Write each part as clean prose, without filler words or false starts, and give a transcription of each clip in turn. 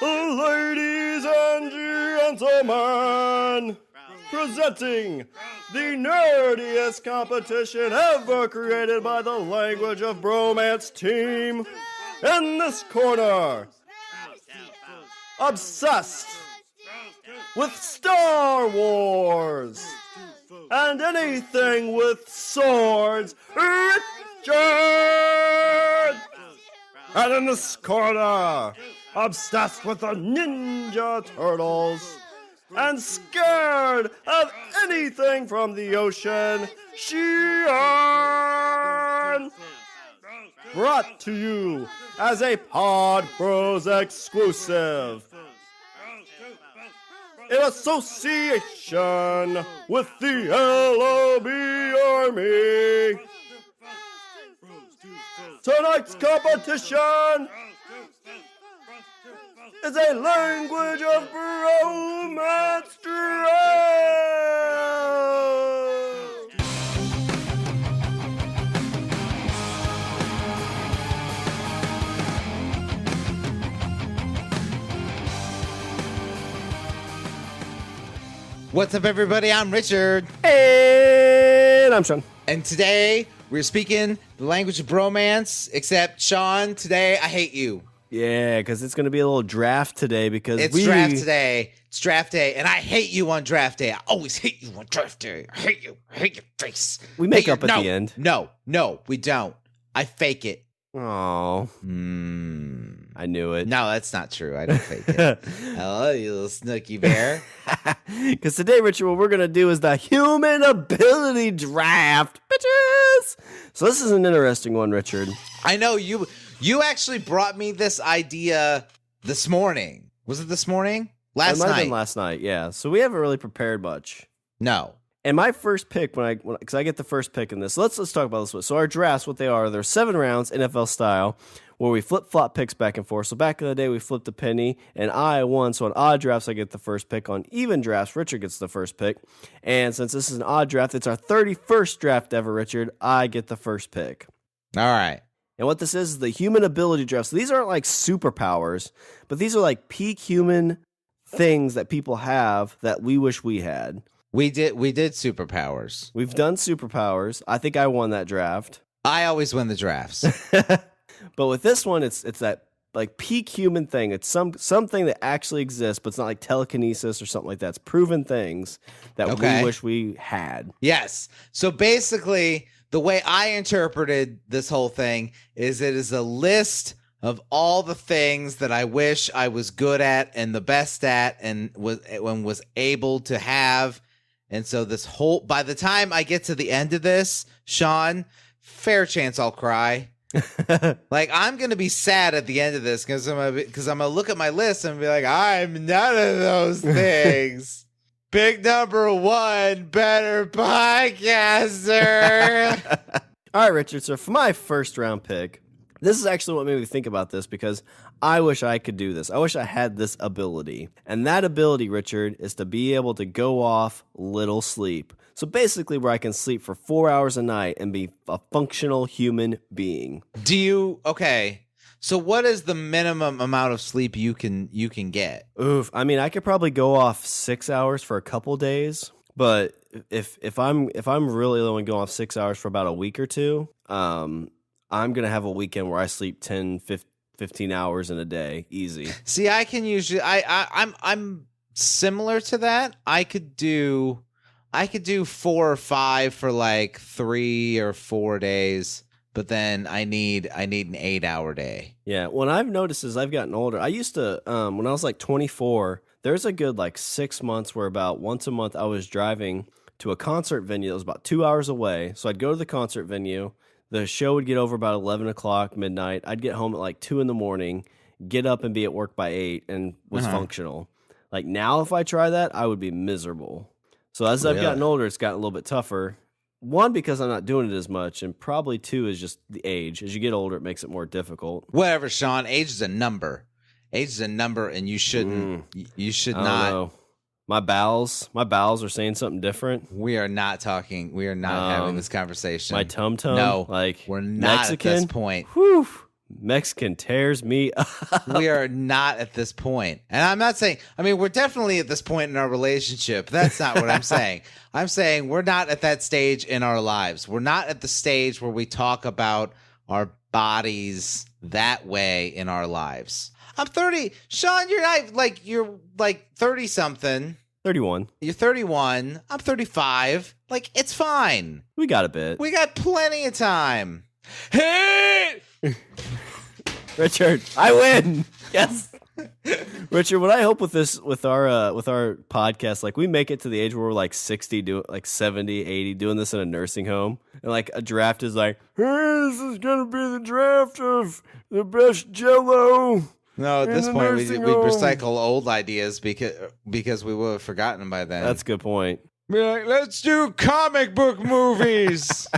Ladies and gentlemen, presenting the nerdiest competition ever created by the Language of Bromance team. In this corner, obsessed with Star Wars and anything with swords, Richard! And in this corner, obsessed with the Ninja Turtles and scared of anything from the ocean, Shawn! Brought to you as a Pod Bros exclusive in association with the LOB Army. Tonight's competition is a Language of Bromance draft. What's up, everybody? I'm Richard. And I'm Shawn. And today, we're speaking the language of bromance, except, Shawn, today, I hate you. Yeah, because it's going to be a little draft today because It's draft today. It's draft day, and I hate you on draft day. I always hate you on draft day. I hate you. I hate your face. We make up at the end. No, we don't. I fake it. Oh, I knew it. No, that's not true. I don't fake it. Hello, you little snooky bear. Because today, Richard, what we're going to do is the human ability draft, bitches. So this is an interesting one, Richard. I know you actually brought me this idea this morning. Was it this morning? Last night. It might have been last night, yeah. So we haven't really prepared much. No. And my first pick, because I get the first pick in this, let's talk about this one. So our drafts, what they are, they're 7 rounds, NFL style, where we flip-flop picks back and forth. So back in the day, we flipped a penny, and I won. So on odd drafts, I get the first pick. On even drafts, Richard gets the first pick. And since this is an odd draft, it's our 31st draft ever, Richard. I get the first pick. All right. And what this is the human ability draft. So these aren't like superpowers, but these are like peak human things that people have that we wish we had. We did superpowers. We've done superpowers. I think I won that draft. I always win the drafts. But with this one, it's that like peak human thing. It's something that actually exists, but it's not like telekinesis or something like that. It's proven things that we wish we had. Yes. So basically, the way I interpreted this whole thing is it is a list of all the things that I wish I was good at and the best at and was able to have. And so by the time I get to the end of this, Shawn, fair chance I'll cry. Like, I'm going to be sad at the end of this because I'm going to look at my list and be like, I'm none of those things. Big number 1, better podcaster. All right, Richard. So for my first round pick, this is actually what made me think about this because I wish I could do this. I wish I had this ability. And that ability, Richard, is to be able to go off little sleep. So basically where I can sleep for 4 hours a night and be a functional human being. Okay. So what is the minimum amount of sleep you can get? Oof. I mean, I could probably go off 6 hours for a couple days. But if I'm really only going off 6 hours for about a week or two, I'm going to have a weekend where I sleep 10, 15 hours in a day. Easy. See, I can usually, I'm similar to that. I could do 4 or 5 for like 3 or 4 days, but then I need an 8-hour day. Yeah. What I've noticed as I've gotten older, I used to, when I was like 24, there's a good like 6 months where about once a month I was driving to a concert venue that was about 2 hours away. So I'd go to the concert venue. The show would get over about 11 o'clock, midnight. I'd get home at like 2 in the morning, get up and be at work by 8 and was functional. Like now, if I try that, I would be miserable. So as I've gotten older, it's gotten a little bit tougher. 1, because I'm not doing it as much, and probably 2 is just the age. As you get older, it makes it more difficult. Whatever, Shawn. Age is a number. Age is a number, and you shouldn't. You should not. Know. My bowels are saying something different. We are not talking. We are not having this conversation. My tum-tum? No, like we're not Mexican? at this point. Whew. Mexican tears me up. We are not at this point. And I'm not saying, I mean, we're definitely at this point in our relationship. That's not what I'm saying. I'm saying we're not at that stage in our lives. We're not at the stage where we talk about our bodies that way in our lives. I'm 30. Shawn, you're like 30 something. 31. You're 31. I'm 35. Like, it's fine. We got a bit. We got plenty of time. Hey! Richard, I win. Yes. Richard, what I hope with our podcast, like we make it to the age where we're like 60, like 70, 80, doing this in a nursing home. And like a draft is like, hey, this is going to be the draft of the best Jell-O. No, at this point, we recycle old ideas because we would have forgotten by then. That's a good point. Be like, let's do comic book movies.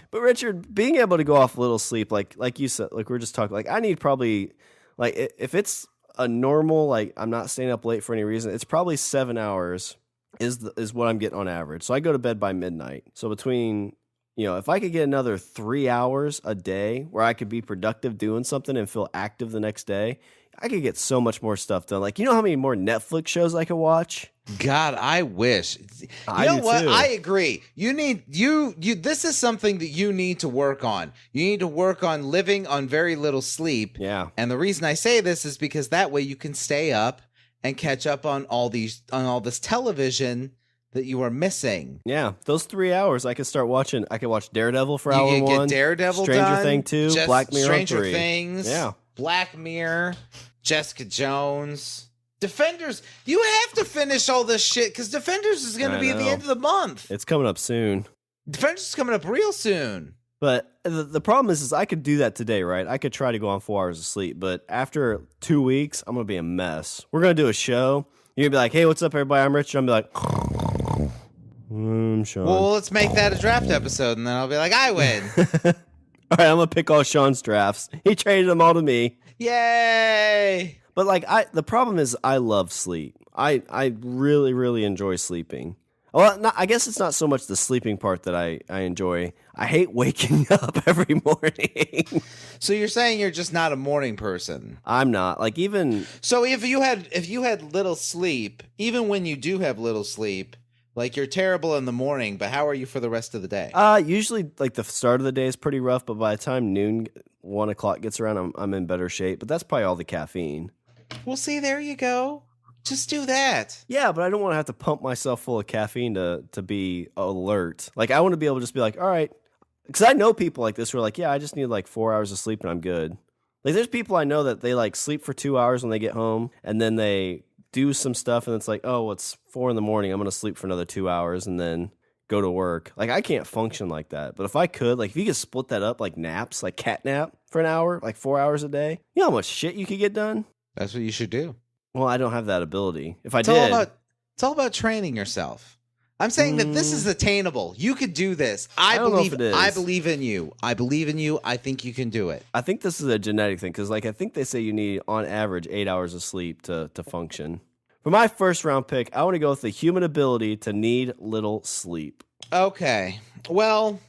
But Richard, being able to go off little sleep, like you said, like we're just talking, like I need probably, like if it's a normal, like I'm not staying up late for any reason, it's probably 7 hours is what I'm getting on average. So I go to bed by midnight. So between, if I could get another 3 hours a day where I could be productive doing something and feel active the next day, I could get so much more stuff done. Like, how many more Netflix shows I could watch? God, I wish. You know what? Too. I agree. You need this is something that you need to work on. You need to work on living on very little sleep. Yeah. And the reason I say this is because that way you can stay up and catch up on all this television that you are missing. Yeah, those 3 hours I could start watching. I could watch Daredevil for hour one. Get Daredevil Stranger done, Thing 2, Black Mirror Stranger 3. Things. Yeah. Black Mirror, Jessica Jones, Defenders. You have to finish all this shit because Defenders is going to be at the end of the month. It's coming up soon. Defenders is coming up real soon. But the problem is I could do that today, right? I could try to go on 4 hours of sleep, but after 2 weeks, I'm going to be a mess. We're going to do a show. You're going to be like, hey, what's up, everybody? I'm Richard. I'm going to be like, Shawn. Well, let's make that a draft episode, and then I'll be like, I win. All right, I'm going to pick all Shawn's drafts. He traded them all to me. Yay! But like the problem is I love sleep. I really, really enjoy sleeping. Well, I guess it's not so much the sleeping part that I enjoy. I hate waking up every morning. So you're saying you're just not a morning person? I'm not. Like even so if you had little sleep, even when you do have little sleep, like you're terrible in the morning, but how are you for the rest of the day? Usually like the start of the day is pretty rough, but by the time noon, 1 o'clock gets around, I'm in better shape. But that's probably all the caffeine. Well, see, there you go. Just do that. Yeah, but I don't want to have to pump myself full of caffeine to be alert. Like I want to be able to just be like, all right, because I know people like this who are like, yeah, I just need like 4 hours of sleep and I'm good. Like there's people I know that they like sleep for 2 hours when they get home and then they do some stuff and it's like, oh, it's 4 a.m. I'm going to sleep for another 2 hours and then go to work. Like I can't function like that. But if I could, like if you could split that up like naps, like cat nap for an hour, like 4 hours a day, you know how much shit you could get done? That's what you should do. Well, I don't have that ability. If I it's did, it's all about training yourself. I'm saying that this is attainable. You could do this. I believe in you. I believe in you. I think you can do it. I think this is a genetic thing because, like, I think they say you need on average 8 hours of sleep to function. For my first round pick, I want to go with the human ability to need little sleep. Okay. Well,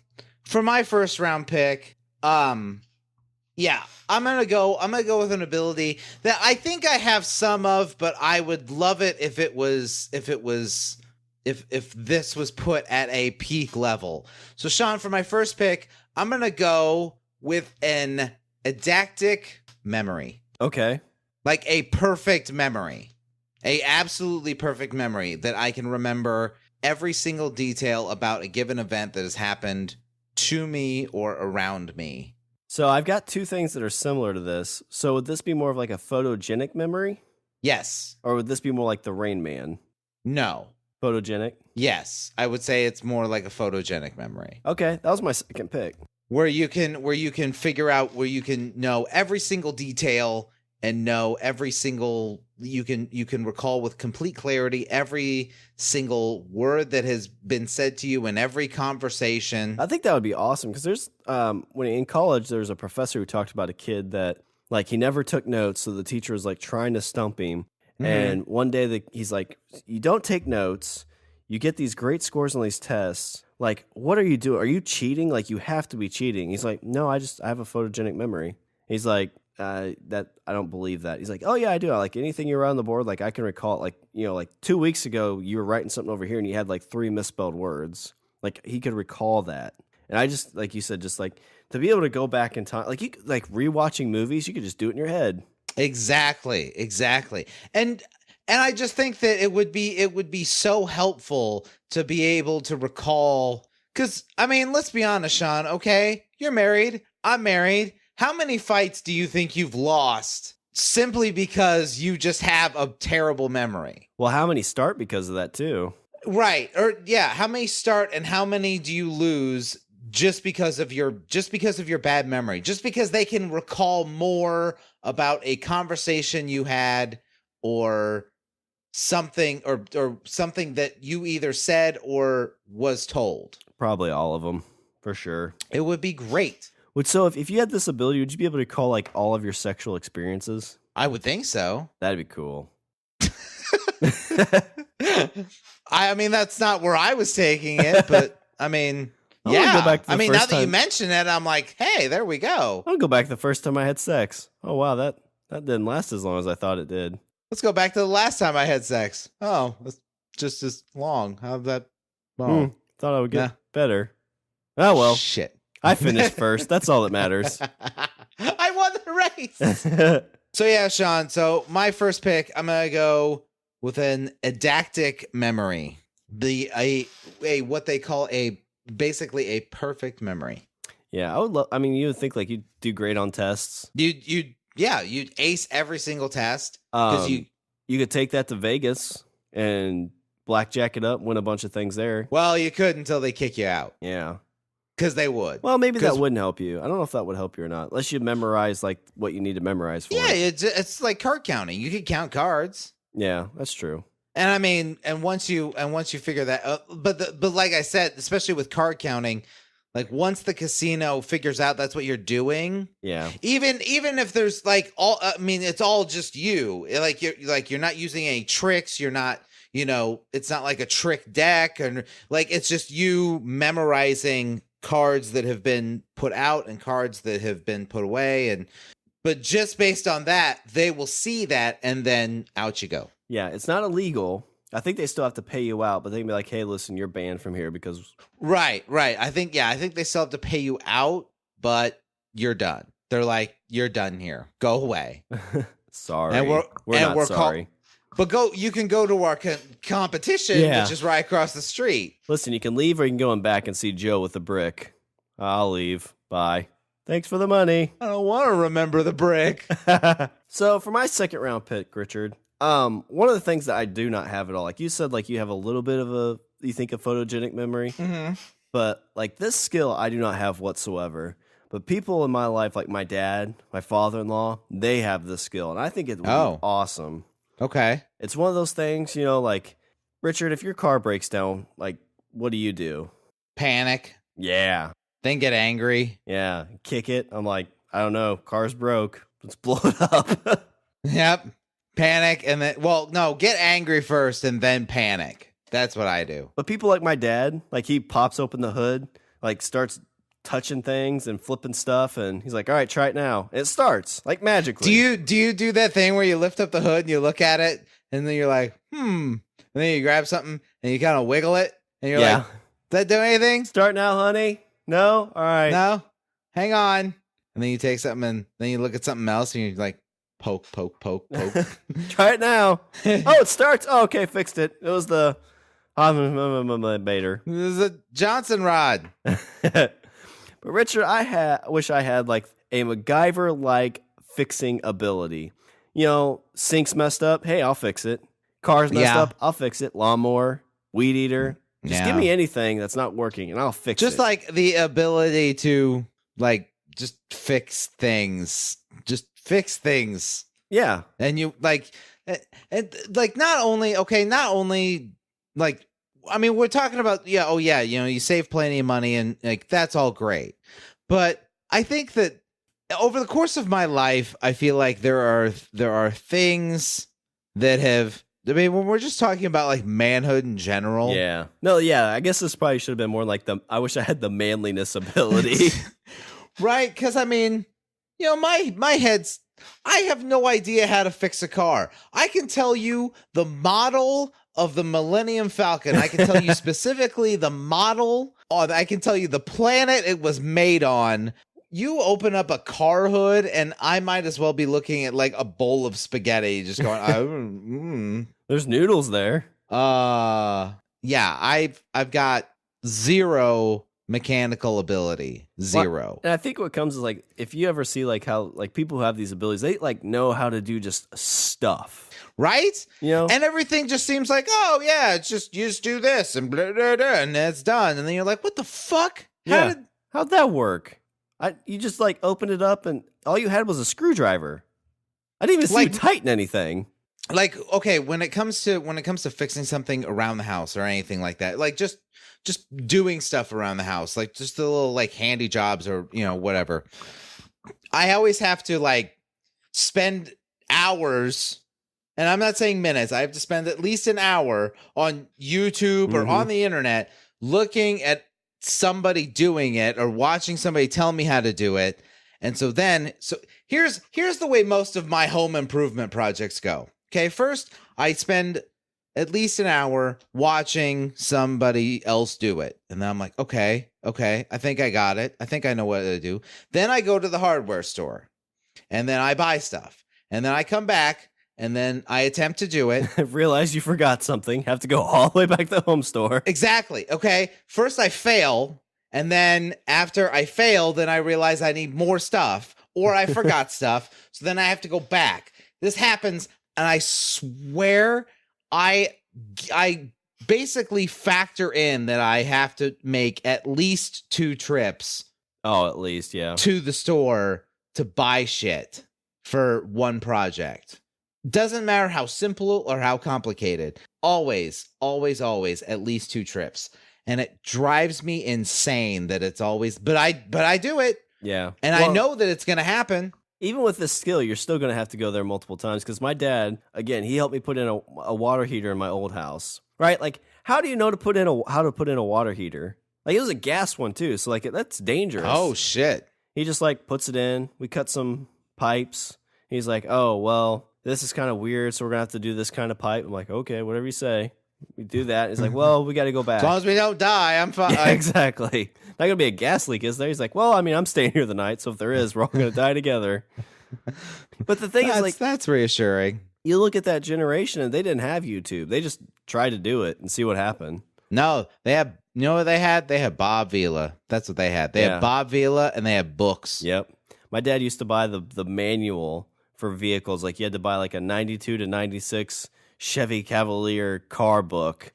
for my first round pick, yeah, I'm gonna go with an ability that I think I have some of, but I would love it if this was put at a peak level. So, Shawn, for my first pick, I'm gonna go with an eidetic memory. Okay. Like a perfect memory, a absolutely perfect memory that I can remember every single detail about a given event that has happened to me or around me. So I've got two things that are similar to this. So would this be more of like a photogenic memory? Yes. Or would this be more like the Rain Man? No. Photogenic? Yes. I would say it's more like a photogenic memory. Okay, that was my second pick. Where you can figure out, where you can know every single detail and know every single, you can recall with complete clarity every single word that has been said to you in every conversation. I think that would be awesome because there's when in college there's a professor who talked about a kid that like he never took notes, so the teacher was like trying to stump him. Mm-hmm. And one day he's like, you don't take notes, you get these great scores on these tests. Like, what are you doing? Are you cheating? Like, you have to be cheating. He's like, no, I have a photogenic memory. He's like, that I don't believe that. He's like, oh yeah, I do. Like anything you write on the board, like I can recall it. Like, like 2 weeks ago, you were writing something over here and you had like 3 misspelled words. Like he could recall that. And I just, like you said, just like to be able to go back in time, like you like rewatching movies, you could just do it in your head. Exactly. And I just think that it would be so helpful to be able to recall, because I mean, let's be honest, Shawn, okay? You're married, I'm married. How many fights do you think you've lost simply because you just have a terrible memory? Well, how many start because of that too? Right. Or yeah, how many start and how many do you lose just because of your bad memory? Just because they can recall more about a conversation you had or something or something that you either said or was told. Probably all of them, for sure. It would be great. So if you had this ability, would you be able to recall like all of your sexual experiences? I would think so. That'd be cool. I mean, that's not where I was taking it, but I mean, yeah. Go back to the now that you mention it, I'm like, hey, there we go. I'll go back to the first time I had sex. Oh wow, that didn't last as long as I thought it did. Let's go back to the last time I had sex. Oh, it's just as long. How'd that? Oh, thought I would get better. Oh well, shit. I finished first. That's all that matters. I won the race. So yeah, Shawn. So my first pick, I'm gonna go with an eidetic memory. A what they call basically a perfect memory. Yeah, I would love. I mean, you would think like you'd do great on tests. You'd ace every single test because you could take that to Vegas and blackjack it up, win a bunch of things there. Well, you could until they kick you out. Yeah. Because they would. Well, maybe that wouldn't help you. I don't know if that would help you or not, unless you memorize like what you need to memorize for. Yeah, it's like card counting. You could count cards. Yeah, that's true. And I mean, and once you figure that out, but like I said, especially with card counting, like once the casino figures out that's what you're doing. Yeah. Even if there's like it's all just you. You're not using any tricks. You're not. It's not like a trick deck, and like it's just you memorizing cards that have been put out and cards that have been put away, but just based on that, they will see that and then out you go. Yeah, it's not illegal. I think they still have to pay you out, but they can be like, hey, listen, you're banned from here because Right. I think they still have to pay you out, but you're done. They're like, you're done here. Go away. Sorry. And we're not sorry. But you can go to our competition, which is right across the street. Listen, you can leave or you can go in back and see Joe with the brick. I'll leave. Bye. Thanks for the money. I don't want to remember the brick. So for my second round pick, Richard, one of the things that I do not have at all, like you said, like you have a little bit of a photogenic memory, but like this skill I do not have whatsoever. But people in my life, like my dad, my father-in-law, they have this skill, and I think it would be awesome. Okay. It's one of those things, like, Richard, if your car breaks down, like, what do? Panic. Yeah. Then get angry. Yeah. Kick it. I'm like, I don't know. Car's broke. Let's blow it up. Yep. Panic and then, get angry first and then panic. That's what I do. But people like my dad, like, he pops open the hood, like, starts touching things and flipping stuff, and he's like, all right, try it now. And it starts like magically. Do you do that thing where you lift up the hood and you look at it and then you're like, and then you grab something and you kind of wiggle it and you're like, does that do anything? Start now, honey. No? All right. No? Hang on. And then you take something and then you look at something else and you're like, poke. Try it now. Oh, it starts. Oh, okay, fixed it. It was the baiter. This is a Johnson rod. But Richard, wish I had like a MacGyver-like fixing ability. Sink's messed up. Hey, I'll fix it. Car's messed up. I'll fix it. Lawnmower, weed eater. Just give me anything that's not working, and I'll fix it. Just like the ability to like just fix things. Just fix things. Yeah, and you like, and like not only like. I mean, we're talking about, you save plenty of money and like that's all great. But I think that over the course of my life, I feel like there are things that have I mean, when we're just talking about like manhood in general. Yeah. No, yeah. I guess this probably should have been more like I wish I had the manliness ability. Right? Because I mean, my head's. I have no idea how to fix a car. I can tell you the model of the Millennium Falcon. I can tell you specifically the model. I can tell you the planet it was made on. You open up a car hood, and I might as well be looking at like a bowl of spaghetti, just going. There's noodles there. Yeah, I've got zero mechanical ability. Zero. Well, and I think what comes is like if you ever see like how like people who have these abilities, they like know how to do just stuff. Right? And everything just seems like, oh yeah, it's just you just do this and blah, blah, blah, and it's done. And then you're like, what the fuck? How'd that work? You just like opened it up and all you had was a screwdriver. I didn't even see you tighten anything. Like, okay, when it comes to fixing something around the house or anything like that, like just doing stuff around the house, like just the little like handy jobs or whatever. I always have to like spend hours, and I'm not saying minutes. I have to spend at least an hour on YouTube or on the internet looking at somebody doing it or watching somebody tell me how to do it. And so here's the way most of my home improvement projects go. Okay, first I spend at least an hour watching somebody else do it. And then I'm like, okay, I think I got it. I think I know what to do. Then I go to the hardware store and then I buy stuff. And then I come back and then I attempt to do it. Realize you forgot something. Have to go all the way back to the home store. Exactly. Okay. First I fail. And then after I fail, then I realize I need more stuff or I forgot stuff. So then I have to go back. This happens. And I swear I basically factor in that I have to make at least 2 trips. Oh, at least, yeah. To the store to buy shit for one project. Doesn't matter how simple or how complicated. Always, always, always at least 2 trips. And it drives me insane that it's always, but I do it. Yeah. And I know that it's going to happen. Even with this skill, you're still going to have to go there multiple times because my dad, again, he helped me put in a water heater in my old house, right? Like, how do you know how to put in a water heater? Like, it was a gas one too, so like that's dangerous. Oh shit! He just like puts it in. We cut some pipes. He's like, oh well, this is kind of weird, so we're gonna have to do this kind of pipe. I'm like, okay, whatever you say. We do that. He's like, well, we got to go back. As long as we don't die, I'm fine. Yeah, exactly. Not going to be a gas leak, is there? He's like, well, I mean, I'm staying here the night, so if there is, we're all going to die together. But the thing is, like, that's reassuring. You look at that generation, and they didn't have YouTube. They just tried to do it and see what happened. No, they have, you know what they had? They had Bob Vila. That's what they had. They had Bob Vila, and they had books. Yep. My dad used to buy the manual for vehicles. Like, you had to buy, like, a 92 to 96 Chevy Cavalier car book.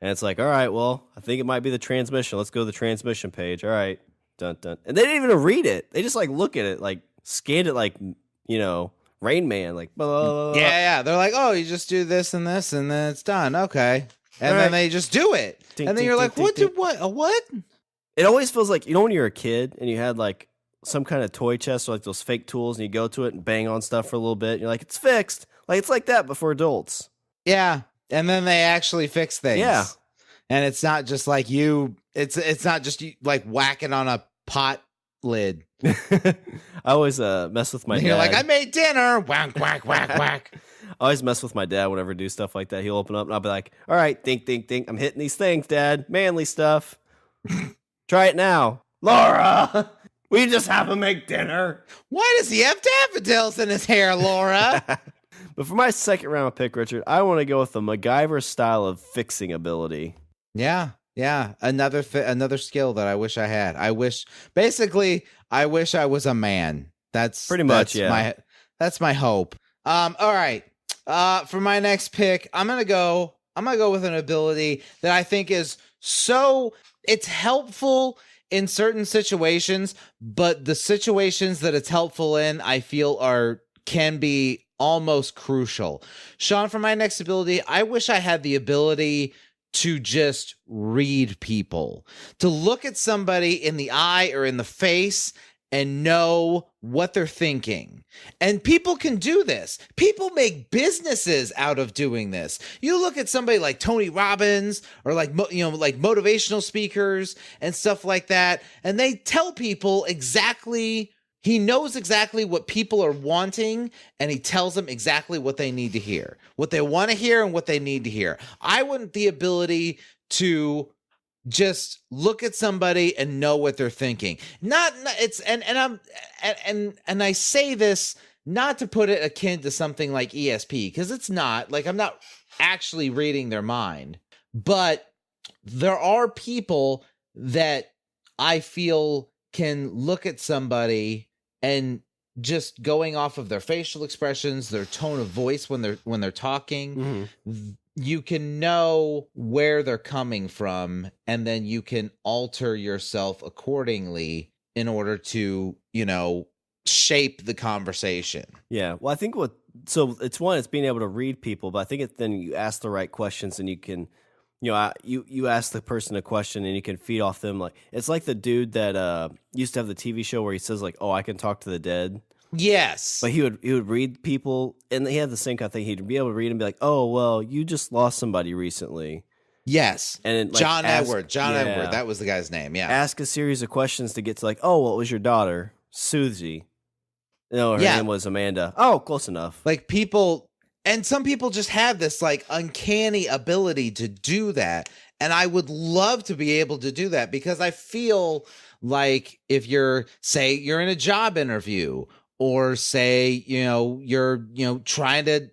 And it's like, all right, well, I think it might be the transmission. Let's go to the transmission page. All right. Dun, dun. And they didn't even read it. They just, like, look at it, like, scanned it like, Rain Man. Like, blah, blah, blah, blah. Yeah. They're like, oh, you just do this, and then it's done. Okay. And then they just do it. Ding, and then ding, you're ding, like, ding, what? It always feels like, when you're a kid and you had, like, some kind of toy chest or, like, those fake tools, and you go to it and bang on stuff for a little bit. And you're like, it's fixed. Like, it's like that, but for adults. Yeah, and then they actually fix things. Yeah, and it's not just like it's not just you like whacking on a pot lid. I always mess with my dad. You're like, I made dinner. Whack, whack, whack, whack. I always mess with my dad whenever I do stuff like that. He'll open up and I'll be like, all right, think, think, think. I'm hitting these things, Dad. Manly stuff. Try it now. Laura, we just have to make dinner. Why does he have daffodils in his hair, Laura? But for my second round pick, Richard, I want to go with the MacGyver style of fixing ability. Yeah. Another skill that I wish I had. I wish I was a man. That's pretty much, that's my hope. All right. For my next pick, I'm gonna go with an ability that I think is it's helpful in certain situations, but the situations that it's helpful in, I feel can be almost crucial. Shawn, for my next ability, I wish I had the ability to just read people, to look at somebody in the eye or in the face and know what they're thinking. And people can do this. People make businesses out of doing this. You look at somebody like Tony Robbins or like motivational speakers and stuff like that, and they tell people exactly, he knows exactly what people are wanting, and he tells them exactly what they need to hear, what they want to hear and what they need to hear. I want the ability to just look at somebody and know what they're thinking. And I say this not to put it akin to something like ESP, because it's not. Like, I'm not actually reading their mind, but there are people that I feel can look at somebody and just going off of their facial expressions, their tone of voice when they're talking, you can know where they're coming from, and then you can alter yourself accordingly in order to, shape the conversation. Yeah. Well, I think it's being able to read people, but I think then you ask the right questions, and you can, you ask the person a question and you can feed off them. Like, it's like the dude that used to have the TV show where he says like, "Oh, I can talk to the dead." Yes. But he would read people, and he had the same kind of thing. He'd be able to read and be like, "Oh, well, you just lost somebody recently." Yes. And like, John Edward, that was the guy's name. Yeah. Ask a series of questions to get to like, "Oh, what was your daughter?" Susie. No, her name was Amanda. Oh, close enough. Like, people, and some people just have this like uncanny ability to do that. And I would love to be able to do that, because I feel like if you're in a job interview, or say, you're, trying to,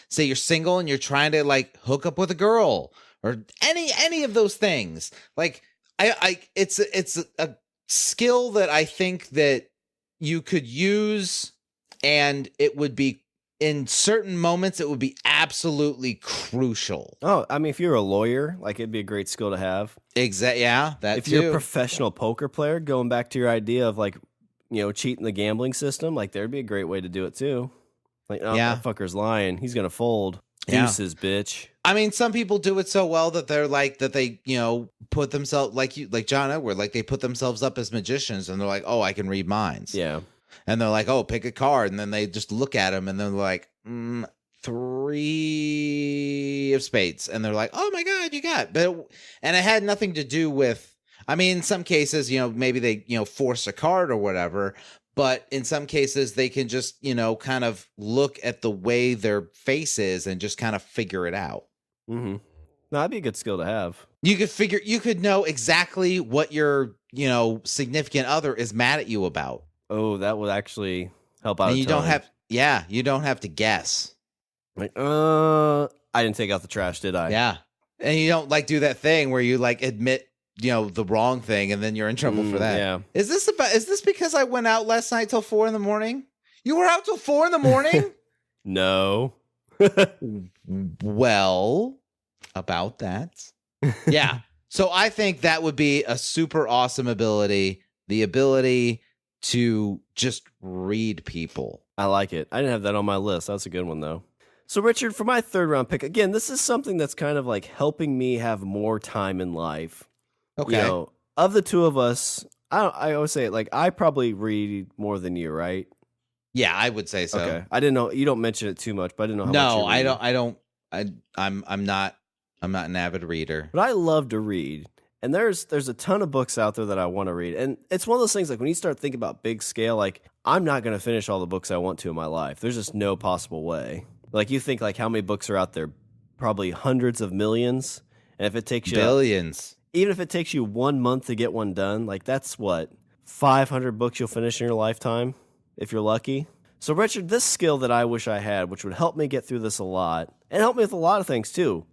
say you're single and you're trying to like hook up with a girl, or any of those things. Like, it's a skill that I think that you could use, and it would be, in certain moments, it would be absolutely crucial. Oh, I mean, if you're a lawyer, like, it'd be a great skill to have. Exactly. Yeah, that if you're a professional poker player, going back to your idea of like, cheating the gambling system, like, there'd be a great way to do it too. Like, oh, that fucker's lying. He's gonna fold. Deuces, bitch. I mean, some people do it so well that they're like, that they, put themselves like John Edward, like they put themselves up as magicians, and they're like, "Oh, I can read minds." Yeah. And they're like, "Oh, pick a card," and then they just look at him, and then they're like, 3 of spades, and they're like, "Oh my God, you got it." But, and it had nothing to do with, I mean, in some cases, maybe they, force a card or whatever, but in some cases they can just, kind of look at the way their face is and just kind of figure it out. Mm-hmm. No, that'd be a good skill to have. You could know exactly what your, significant other is mad at you about. Oh, that would actually help out. And you don't have to guess. Like, I didn't take out the trash, did I? Yeah. And you don't like do that thing where you like admit, the wrong thing, and then you're in trouble for that. Yeah. Is this because I went out last night till 4 a.m? You were out till 4 a.m? No. Well, about that. Yeah. So I think that would be a super awesome ability. The ability to just read people. I like it. I didn't have that on my list. That's a good one, though. So, Richard, for my 3rd round pick, again, this is something that's kind of like helping me have more time in life. Okay. Of the two of us, I always say it, like, I probably read more than you, right? Yeah, I would say so. Okay. I didn't know, you don't mention it too much, but I didn't know how much you read. I'm not an avid reader. But I love to read. And there's a ton of books out there that I want to read. And it's one of those things, like, when you start thinking about big scale, like, I'm not going to finish all the books I want to in my life. There's just no possible way. Like, you think, like, how many books are out there? Probably hundreds of millions. And if it takes you billions. Even if it takes you 1 month to get one done, like, that's what, 500 books you'll finish in your lifetime, if you're lucky. So, Richard, this skill that I wish I had, which would help me get through this a lot, and help me with a lot of things, too.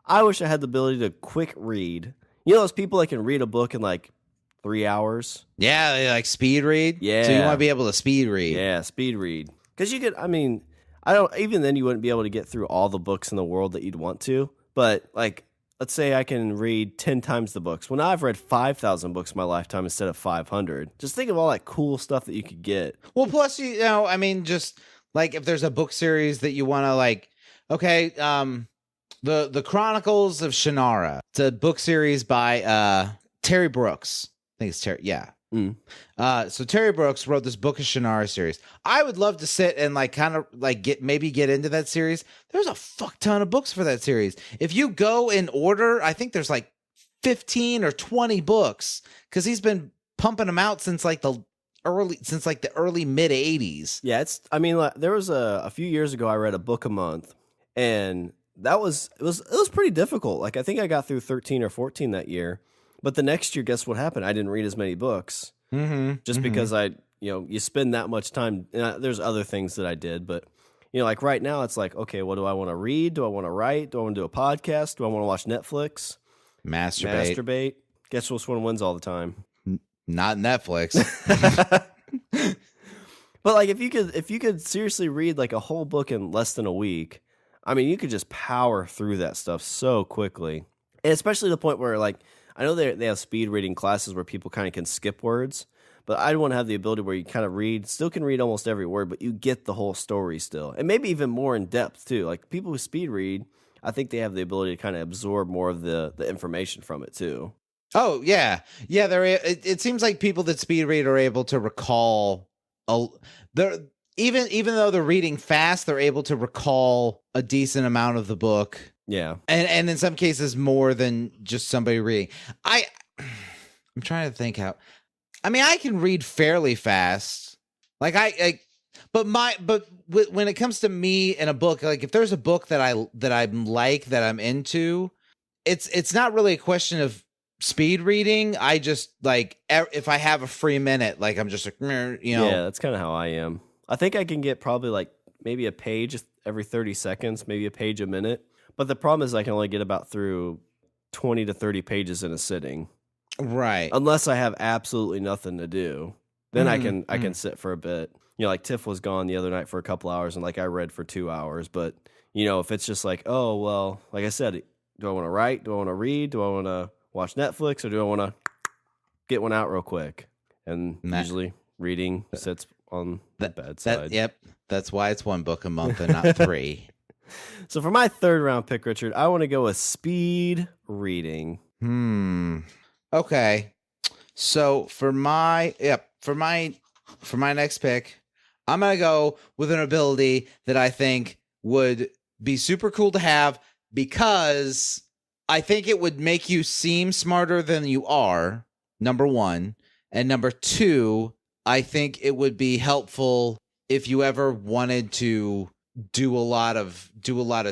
I wish I had the ability to quick read. You know those people that can read a book in, like, 3 hours? Yeah, they like speed read? Yeah. So you want to be able to speed read. Yeah, speed read. Because you could, even then you wouldn't be able to get through all the books in the world that you'd want to. But, like, let's say I can read 10 times the books. Well, now I've read 5,000 books in my lifetime instead of 500. Just think of all that cool stuff that you could get. Well, plus, just like if there's a book series that you want to like, okay, the Chronicles of Shannara. It's a book series by Terry Brooks. I think it's Terry. Yeah. Mm. So Terry Brooks wrote this Book of Shannara series. I would love to sit and like kind of like get into that series. There's a fuck ton of books for that series. If you go in order, I think there's like 15 or 20 books because he's been pumping them out since like the early mid 80s. Yeah, there was a few years ago I read a book a month, and it was pretty difficult. Like I think I got through 13 or 14 that year. But the next year, guess what happened? I didn't read as many books because you spend that much time. There's other things that I did, but like right now, it's like, okay, what do I want to read? Do I want to write? Do I want to do a podcast? Do I want to watch Netflix? Masturbate. Guess which one wins all the time? Not Netflix. But like, if you could seriously read like a whole book in less than a week, I mean, you could just power through that stuff so quickly, and especially to the point where like. I know they have speed reading classes where people kind of can skip words, but I want to have the ability where you kind of still can read almost every word, but you get the whole story still. And maybe even more in depth too. Like people who speed read, I think they have the ability to kind of absorb more of the information from it too. Oh, yeah. Yeah, it seems like people that speed read are able to recall even though they're reading fast, they're able to recall a decent amount of the book. Yeah. And in some cases more than just somebody reading. I'm trying to think how. I mean, I can read fairly fast. Like but when it comes to me in a book, like if there's a book that I'm into, it's not really a question of speed reading. I just like if I have a free minute, like I'm just like, Yeah, that's kind of how I am. I think I can get probably like maybe a page every 30 seconds, maybe a page a minute. But the problem is I can only get about through 20 to 30 pages in a sitting. Right. Unless I have absolutely nothing to do. Then I can sit for a bit. Like Tiff was gone the other night for a couple hours and like I read for 2 hours. But, if it's just like, oh, well, like I said, do I want to write? Do I want to read? Do I want to watch Netflix? Or do I want to get one out real quick? And usually reading sits on the bedside. Yep. That's why it's one book a month and not 3. So for my third round pick, Richard, I want to go with speed reading. Okay. So for my next pick, I'm going to go with an ability that I think would be super cool to have because I think it would make you seem smarter than you are, number one. And number two, I think it would be helpful if you ever wanted to do a lot of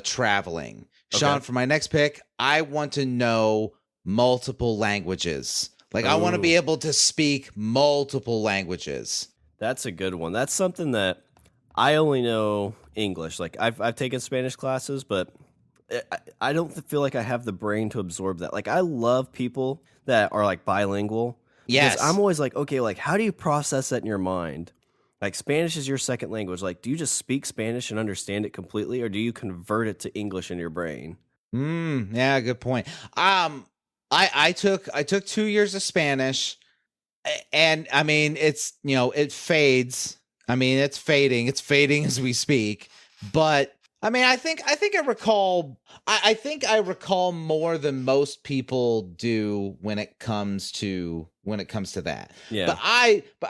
traveling. Okay. Shawn, for my next pick, I want to know multiple languages. Like I want to be able to speak multiple languages. That's a good one. That's something that I only know English. Like I've taken Spanish classes, but I don't feel like I have the brain to absorb that. Like I love people that are like bilingual. Yes. I'm always like, okay, like how do you process that in your mind? Like Spanish is your second language. Like, do you just speak Spanish and understand it completely, or do you convert it to English in your brain? Yeah, good point. I took 2 years of Spanish, and I mean it's it fades. I mean it's fading. It's fading as we speak. But I mean I think I recall. I think I recall more than most people do when it comes to that. Yeah. But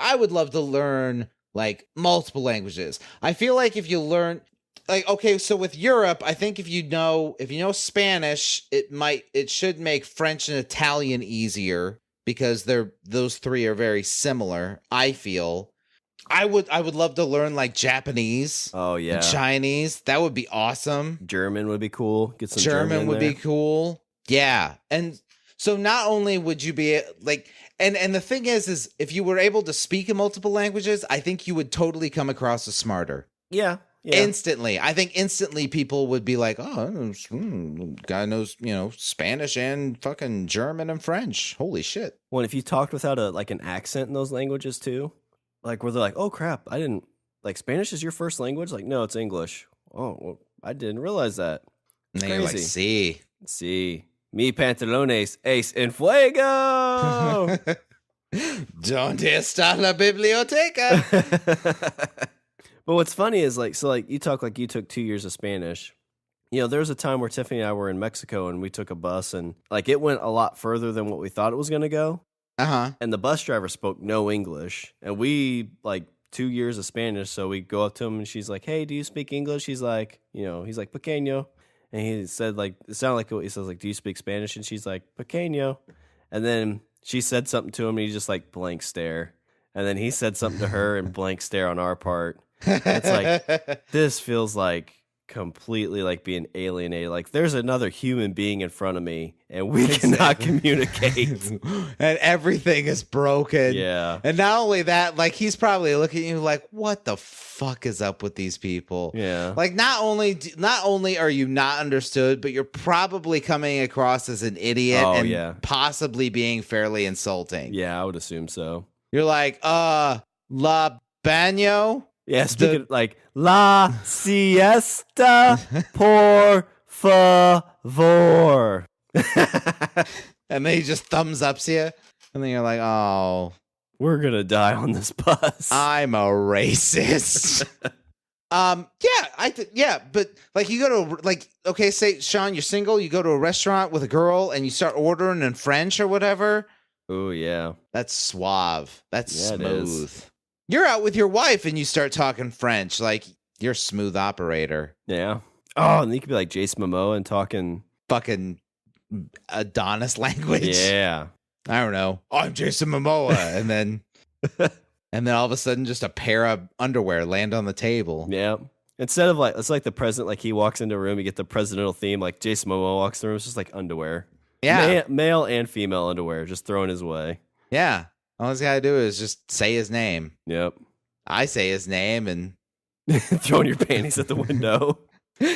I would love to learn like multiple languages. I feel like if you learn like, okay, so with Europe, I think if you know Spanish, it should make French and Italian easier because those three are very similar. I feel I would love to learn like Japanese. Oh yeah. And Chinese. That would be awesome. German would be cool. Get some German would be cool. Yeah. And so not only would you be like and the thing is if you were able to speak in multiple languages, I think you would totally come across as smarter. Yeah. Instantly. I think instantly people would be like, oh, guy knows, Spanish and fucking German and French. Holy shit. Well, if you talked without an accent in those languages too, like where they're like, oh crap, I didn't like Spanish is your first language? Like, no, it's English. Oh, well, I didn't realize that. It's crazy. You're like, sí. Mi pantalones es en fuego. ¿Dónde está la biblioteca? But what's funny is like you talk like you took 2 years of Spanish. There was a time where Tiffany and I were in Mexico and we took a bus and like it went a lot further than what we thought it was going to go. Uh-huh. and the bus driver spoke no English, and we like 2 years of Spanish, so we go up to him and she's like, "Hey, do you speak English?" He's like, he's like pequeño, and he said like it sounded like he says like, "Do you speak Spanish?" And she's like pequeño, and then she said something to him and he just like blank stare, and then he said something to her and blank stare on our part. It's like this feels like completely like being alienated. Like there's another human being in front of me and we cannot communicate. And everything is broken. Yeah. And not only that, like he's probably looking at you like, what the fuck is up with these people? Yeah. Like not only are you not understood, but you're probably coming across as an idiot and possibly being fairly insulting. Yeah, I would assume so. You're like, la baño? Yeah, speaking like la siesta, por favor. And then he just thumbs ups you, and then you're like, "Oh, we're gonna die on this bus." I'm a racist." But like you go to like, okay, say Shawn, you're single, you go to a restaurant with a girl, and you start ordering in French or whatever. Oh yeah, that's suave. That's smooth. It You're out with your wife and you start talking French, like you're a smooth operator. Yeah. Oh, and you could be like Jason Momoa and talking fucking Adonis language. Yeah. I don't know. I'm Jason Momoa. and then all of a sudden just a pair of underwear land on the table. Yeah. Instead of like, it's like the president, like he walks into a room, you get the presidential theme, like Jason Momoa walks in the room, it's just like underwear. Yeah. Male and female underwear just thrown his way. Yeah. All he's got to do is just say his name. Yep. I say his name and throwing your panties at the window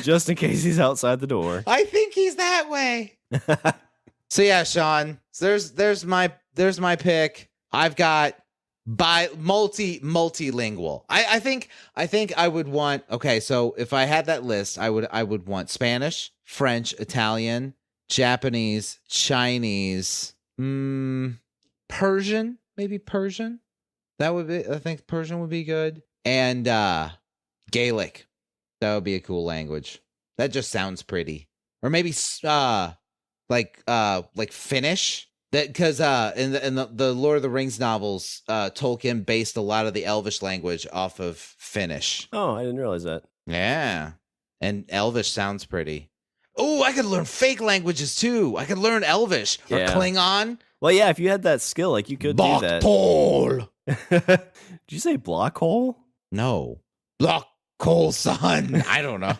just in case he's outside the door. I think he's that way. So yeah, Shawn, there's my pick. I've got multilingual. I think I would want, okay, so if I had that list, I would want Spanish, French, Italian, Japanese, Chinese, Persian. Maybe Persian. That would be. I think Persian would be good. And Gaelic. That would be a cool language. That just sounds pretty. Or maybe like Finnish. That because in the Lord of the Rings novels, Tolkien based a lot of the Elvish language off of Finnish. Oh, I didn't realize that. Yeah, and Elvish sounds pretty. Oh, I could learn fake languages too. I could learn Elvish or Klingon. Well, yeah, if you had that skill, like you could do that. Pole. Did you say block hole? No. Block hole, son. I don't know.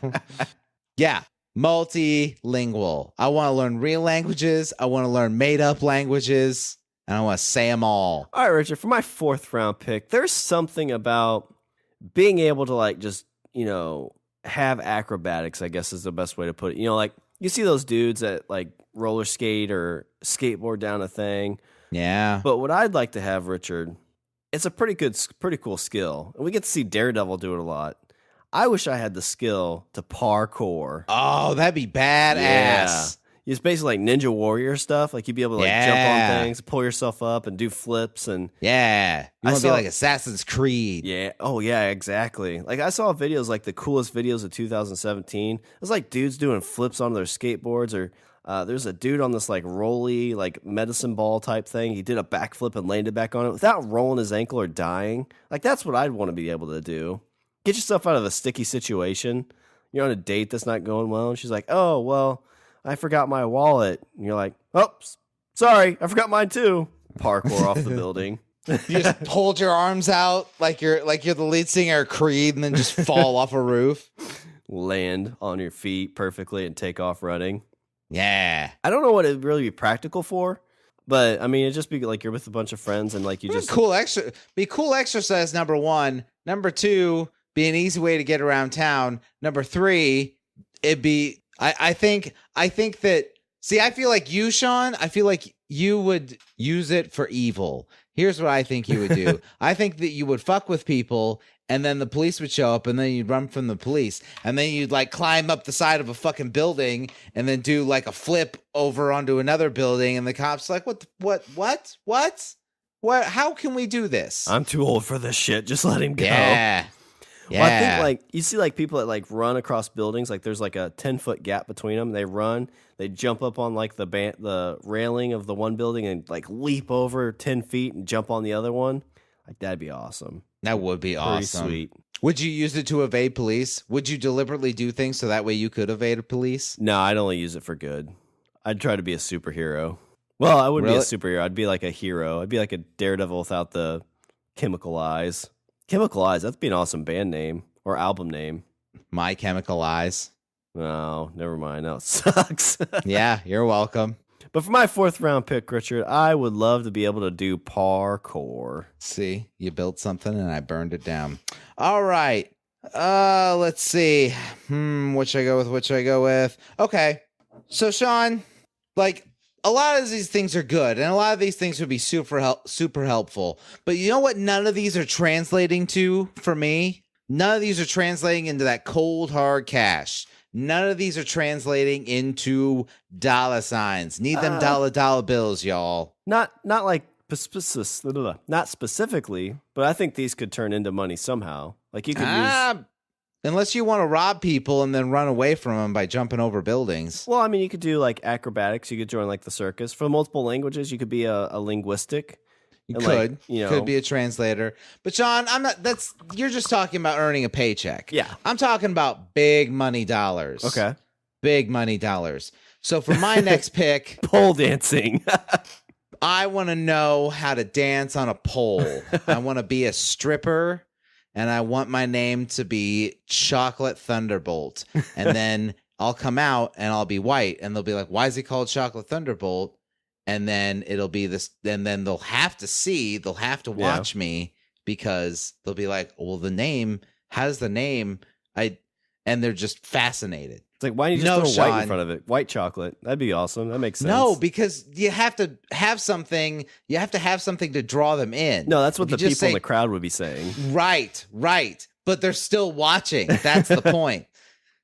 Yeah. Multilingual. I want to learn real languages. I want to learn made up languages. And I want to say them all. All right, Richard, for my 4th round pick, there's something about being able to like just, have acrobatics, I guess is the best way to put it. Like you see those dudes that like roller skate or skateboard down a thing. Yeah. But what I'd like to have, Richard, it's a pretty cool skill. And we get to see Daredevil do it a lot. I wish I had the skill to parkour. Oh, that'd be badass. Yeah. It's basically like Ninja Warrior stuff. Like you'd be able to like jump on things, pull yourself up, and do flips. And you want to be like Assassin's Creed. Yeah. Oh, yeah, exactly. Like I saw videos, like the coolest videos of 2017. It was like dudes doing flips on their skateboards, or there's a dude on this like rolly, like medicine ball type thing. He did a backflip and landed back on it without rolling his ankle or dying. Like that's what I'd want to be able to do. Get yourself out of a sticky situation. You're on a date that's not going well, and she's like, "Oh, well, I forgot my wallet." And you're like, "Oh, sorry, I forgot mine too." Parkour off the building. You just hold your arms out like you're the lead singer of Creed, and then just fall off a roof. Land on your feet perfectly and take off running. Yeah. I don't know what it'd really be practical for, but I mean, it'd just be like you're with a bunch of friends and like you just cool exercise. Number 1. Number 2, be an easy way to get around town. Number 3, it'd be. I think that. See, I feel like you, Shawn. I feel like you would use it for evil. Here's what I think you would do. I think that you would fuck with people, and then the police would show up, and then you'd run from the police, and then you'd like climb up the side of a fucking building, and then do like a flip over onto another building, and the cops like, what? How can we do this? I'm too old for this shit. Just let him go. Yeah. Yeah. Well, I think like you see like people that like run across buildings, like there's like a 10-foot gap between them. They run, they jump up on like the railing of the one building and like leap over 10 feet and jump on the other one. Like that'd be awesome. That would be Pretty awesome. sweet. Would you use it to evade police? Would you deliberately do things so that way you could evade police? No, I'd only use it for good. I'd try to be a superhero. Well, I wouldn't be a superhero. I'd be like a hero. I'd be like a daredevil without the chemical eyes. Chemical Eyes, that'd be an awesome band name or album name. My Chemical Eyes. No, never mind. That sucks. Yeah, you're welcome. But for my 4th round pick, Richard, I would love to be able to do parkour. See, you built something and I burned it down. All right. Let's see. What should I go with? Okay. So, Shawn, like, a lot of these things are good, and a lot of these things would be super helpful. But you know what none of these are translating to for me? None of these are translating into that cold, hard cash. None of these are translating into dollar signs. Need them dollar bills, y'all. Not like not specifically, but I think these could turn into money somehow. Like you could use. Unless you want to rob people and then run away from them by jumping over buildings. Well, I mean, you could do like acrobatics. You could join like the circus. For multiple languages, you could be a linguistic. You could. You could be a translator. But Shawn, you're just talking about earning a paycheck. Yeah. I'm talking about big money dollars. Okay. Big money dollars. So for my next pick, pole dancing. I want to know how to dance on a pole. I want to be a stripper. And I want my name to be Chocolate Thunderbolt. And then I'll come out and I'll be white. And they'll be like, why is he called Chocolate Thunderbolt? And then it'll be this. And then they'll have to watch me because they'll be like, well, the name, how's the name? And they're just fascinated. It's like, why don't you just throw white in front of it? White chocolate. That'd be awesome. That makes sense. No, because you have to have something. You have to have something to draw them in. No, that's what the people in the crowd would be saying. Right. But they're still watching. That's the point.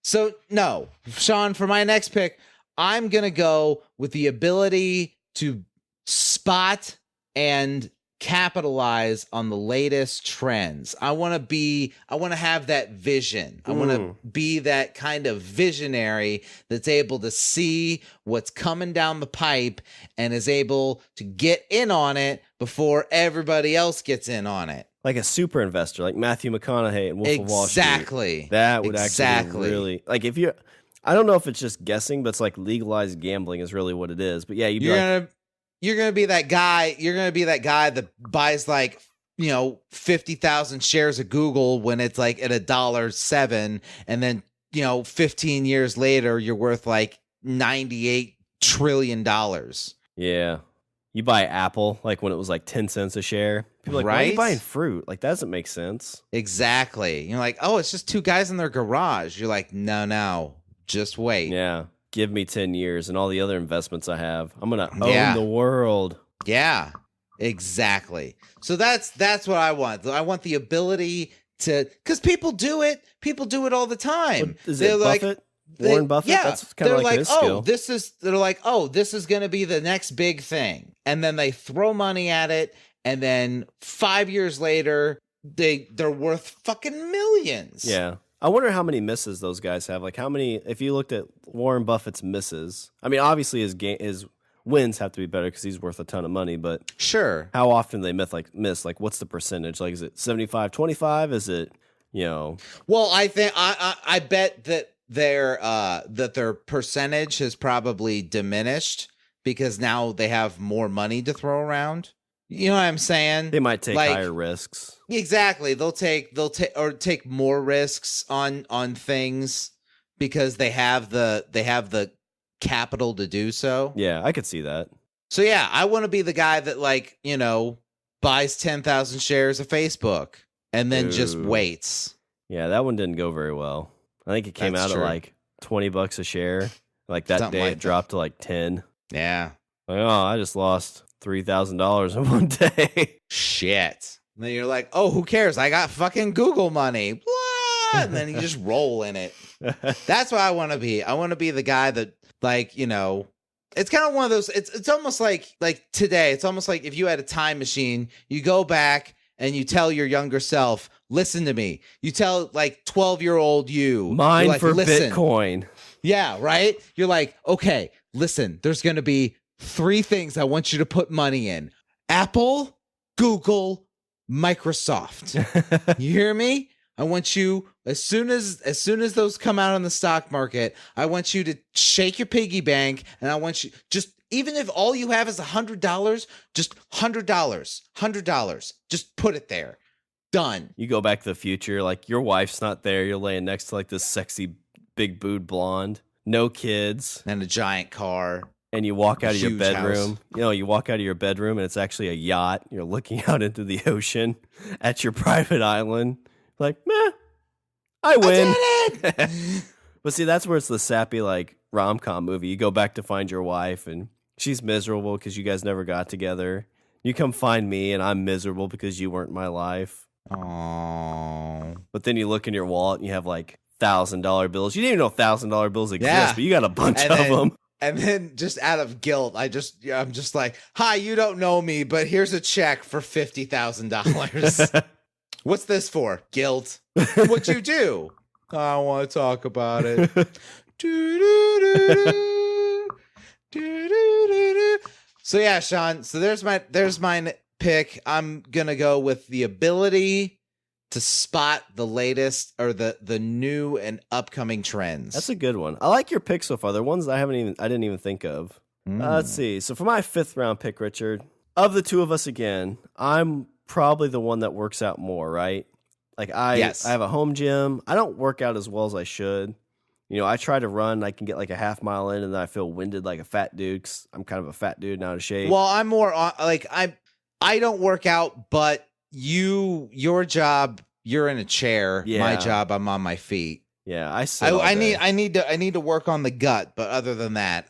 So, no, Shawn, for my next pick, I'm going to go with the ability to spot and capitalize on the latest trends. I want to have that vision. I want to be that kind of visionary that's able to see what's coming down the pipe and is able to get in on it before everybody else gets in on it. Like a super investor, like Matthew McConaughey and Wolf of Wall Street. Exactly. That would actually really, like, if you, I don't know if it's just guessing, but it's like legalized gambling is really what it is. But yeah, you're gonna be that guy. You're gonna be that guy that buys like 50,000 shares of Google when it's like at $1.07, and then 15 years later you're worth like $98 trillion. Yeah, you buy Apple like when it was like 10 cents a share. People are like, why are you buying fruit? Like that doesn't make sense. Exactly. You're like, oh, it's just two guys in their garage. You're like, no, just wait. Yeah. Give me 10 years and all the other investments I have. I'm going to own the world. Yeah, exactly. So that's what I want. I want the ability to, because people do it. People do it all the time. Is it Buffett? Warren Buffett? Yeah. That's kind of like his skill. They're like, this is going to be the next big thing. And then they throw money at it. And then 5 years later, they're worth fucking millions. Yeah. I wonder how many misses those guys have. Like how many, if you looked at Warren Buffett's misses, I mean, obviously his wins have to be better because he's worth a ton of money, but sure. How often they miss, like what's the percentage? Like, is it 75-25? Is it, Well, I think, I bet that their percentage has probably diminished because now they have more money to throw around. You know what I'm saying? They might take higher risks. Exactly. They'll take more risks on things because they have the capital to do so. Yeah, I could see that. So yeah, I want to be the guy that buys 10,000 shares of Facebook and then just waits. Yeah, that one didn't go very well. I think it came out at like $20 a share. Like that Something day like it dropped to like 10. Yeah. Like, oh, I just lost $3,000 in one day. Shit. And then you're like, oh, who cares? I got fucking Google money. Blah! And then you just roll in it. That's what I want to be. I want to be the guy that, it's kind of one of those, it's almost like today, it's almost like if you had a time machine, you go back and you tell your younger self, listen to me. You tell like 12-year-old you. Mine like, for listen. Bitcoin. Yeah, right? You're like, okay, listen, there's going to be 3 things I want you to put money in. Apple, Google, Microsoft. You hear me? I want you, as soon as those come out on the stock market, I want you to shake your piggy bank, and I want you just, even if all you have is $100, just $100, just put it there. Done. You go back to the future, like your wife's not there. You're laying next to like this sexy big booed blonde, no kids, and a giant car. And you walk out of your Huge bedroom. house. You know, you walk out of your bedroom and it's actually a yacht. You're looking out into the ocean at your private island. Like, meh, I win. I did it! But see, that's where it's the sappy like rom-com movie. You go back to find your wife and she's miserable because you guys never got together. You come find me and I'm miserable because you weren't my life. Aww. But then you look in your wallet and you have like $1,000 bills. You didn't even know $1,000 bills exist, Yeah. but you got a bunch of them. And then just out of guilt, I'm just like, hi, you don't know me, but here's a check for $50,000. What's this for? Guilt. What'd you do? I don't want to talk about it. So yeah, Shawn. So there's my pick. I'm gonna go with the ability to spot the latest or the new and upcoming trends. That's a good one. I like your picks so far. They're ones I didn't even think of. Let's see. So for my 5th round pick, Richard, of the two of us again, I'm probably the one that works out more, right? Like I have a home gym. I don't work out as well as I should. You know, I try to run. I can get like a half mile in, and then I feel winded like a fat dude. 'Cause I'm kind of a fat dude, not out of shape. Well, I'm more like I don't work out, but your job, you're in a chair. Yeah. My job, I'm on my feet. Yeah, I need to work on the gut, but other than that,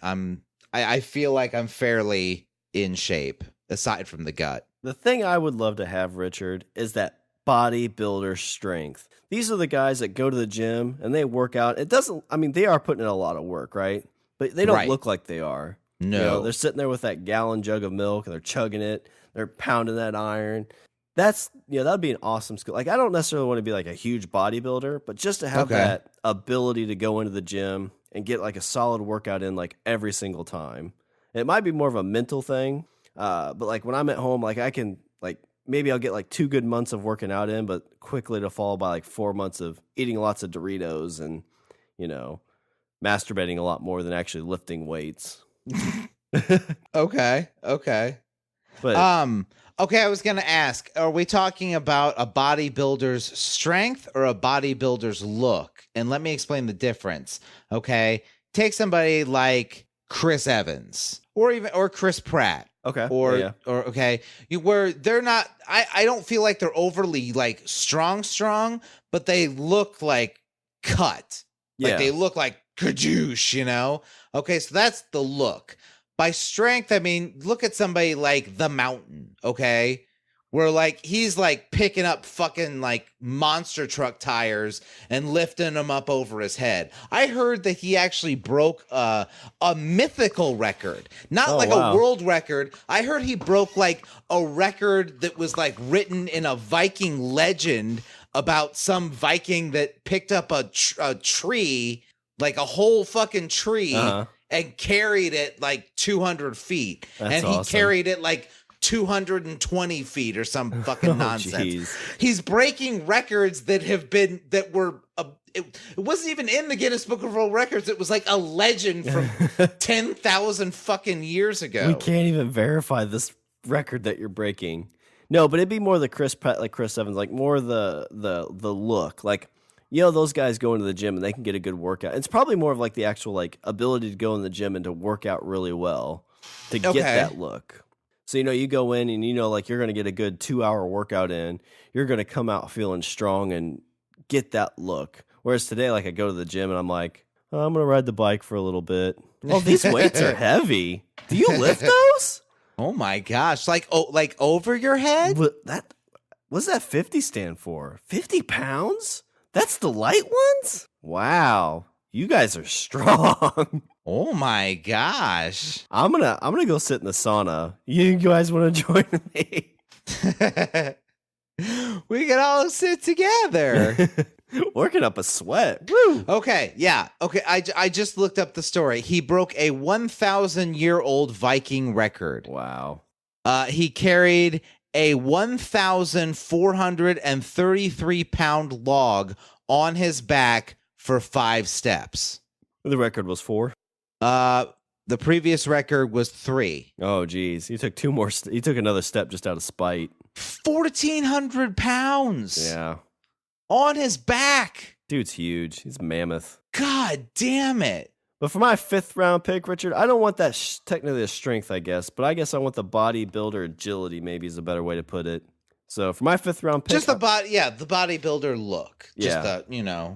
I feel like I'm fairly in shape aside from the gut. The thing I would love to have, Richard, is that bodybuilder strength. These are the guys that go to the gym and they work out. They are putting in a lot of work, right? But they don't look like they are. No. You know, they're sitting there with that gallon jug of milk and they're chugging it. They're pounding that iron. That'd be an awesome skill. Like, I don't necessarily want to be like a huge bodybuilder, but just to have that ability to go into the gym and get like a solid workout in like every single time. It might be more of a mental thing. But like when I'm at home, like I can like, maybe I'll get like 2 good months of working out in, but quickly to fall by like 4 months of eating lots of Doritos and, you know, masturbating a lot more than actually lifting weights. Okay. But Okay, I was going to ask, are we talking about a bodybuilder's strength or a bodybuilder's look? And let me explain the difference. Okay, take somebody like Chris Evans or Chris Pratt. okay. Or where they're not, I don't feel like they're overly like strong, but they look like cut. Like they look like Kajoosh, you know? Okay, so that's the look. By strength, I mean, look at somebody like The Mountain, okay? Where like he's like picking up fucking like monster truck tires and lifting them up over his head. I heard that he actually broke a mythical record, not a world record. I heard he broke like a record that was like written in a Viking legend about some Viking that picked up a tree, like a whole fucking tree, and carried it like 200 feet. That's he awesome. carried it like 220 feet or some fucking nonsense. Geez. He's breaking records it wasn't even in the Guinness Book of World Records. It was like a legend from 10,000 fucking years ago. We can't even verify this record that you're breaking. No, but it'd be more the Chris Pratt, like Chris Evans, like more the look. Like, you know, those guys go into the gym and they can get a good workout. It's probably more of like the actual like ability to go in the gym and to work out really well to get that look. So, you know, you go in and, you know, like you're going to get a good 2-hour workout in. You're going to come out feeling strong and get that look. Whereas today, like I go to the gym and I'm like, oh, I'm going to ride the bike for a little bit. Oh, these weights are heavy. Do you lift those? Oh my gosh. Like over your head? What's that 50 stand for? 50 pounds? That's the light ones? Wow. You guys are strong. Oh my gosh. I'm gonna go sit in the sauna. You guys want to join me? We can all sit together. Working up a sweat. Woo! Okay, yeah. Okay, I just looked up the story. He broke a 1,000-year-old Viking record. Wow. He carried a 1,433-pound log on his back for 5 steps. The record was 4. The previous record was 3. Oh, geez. He took 2 more. He took another step just out of spite. 1,400 pounds. Yeah. On his back. Dude's huge. He's mammoth. God damn it. But for my 5th round pick, Richard, I don't want that technically a strength, I guess. But I guess I want the bodybuilder agility, maybe is a better way to put it. So for my 5th round pick. Just the bodybuilder look. Just Yeah.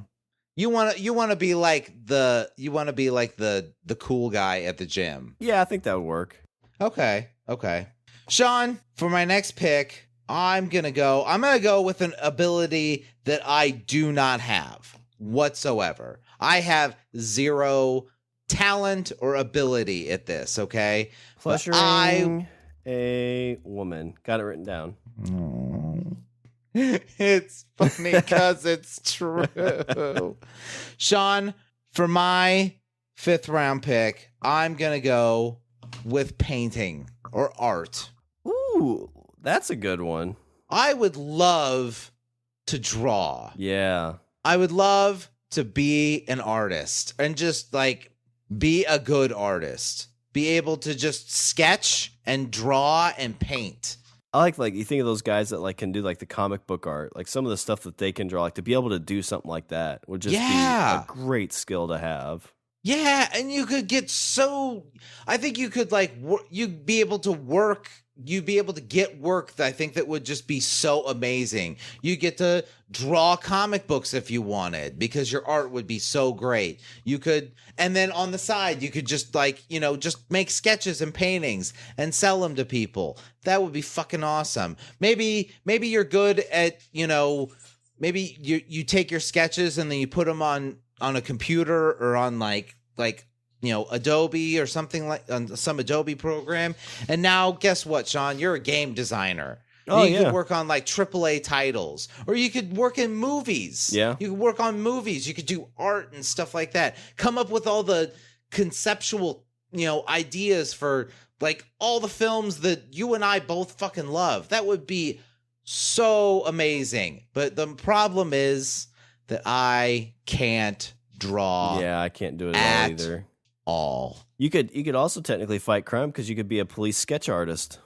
You want to be like the cool guy at the gym. Yeah, I think that would work. Okay. Shawn, for my next pick, I'm going to go with an ability that I do not have whatsoever. I have 0 talent or ability at this, okay? Pleasuring a woman. Got it written down. It's funny because it's true. Shawn, for my 5th round pick, I'm going to go with painting or art. Ooh, that's a good one. I would love to draw. Yeah. I would love to be an artist and just be a good artist. Be able to just sketch and draw and paint. I like you think of those guys that can do the comic book art, some of the stuff that they can draw, to be able to do something like that would just be a great skill to have. Yeah, and you could get I think you could you'd be able to work. You'd be able to get work that I think that would just be so amazing. You get to draw comic books if you wanted because your art would be so great. You could, and then on the side, you could just just make sketches and paintings and sell them to people. That would be fucking awesome. Maybe you're good at, maybe you take your sketches and then you put them on a computer or on Adobe or something on some Adobe program. And now guess what, Shawn? You're a game designer. Oh, you could work on AAA titles, or you could work in movies. Yeah. You could work on movies. You could do art and stuff like that. Come up with all the conceptual, ideas for all the films that you and I both fucking love. That would be so amazing. But the problem is that I can't draw. Yeah, I can't do it all either. All. You could also technically fight crime because you could be a police sketch artist.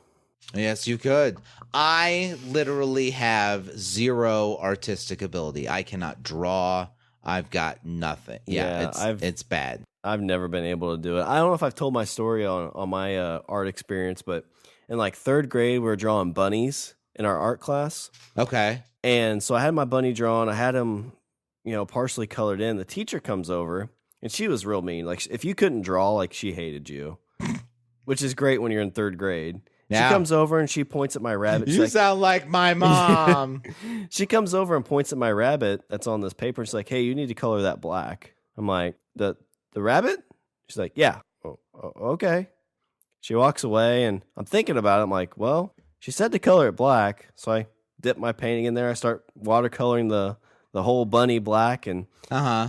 Yes, you could. I literally have 0 artistic ability. I cannot draw. I've got nothing. Yeah, it's bad. I've never been able to do it. I don't know if I've told my story on my art experience, but in 3rd grade, we were drawing bunnies in our art class. Okay. And so I had my bunny drawn. I had him, partially colored in. The teacher comes over. And she was real mean. If you couldn't draw, she hated you, which is great when you're in 3rd grade. Yeah. She comes over and she points at my rabbit. You sound like my mom. She comes over and points at my rabbit that's on this paper. She's like, "Hey, you need to color that black." I'm like, "The rabbit?" She's like, "Yeah." Oh, okay. She walks away, and I'm thinking about it. I'm like, well, she said to color it black. So I dip my painting in there. I start watercoloring the whole bunny black, and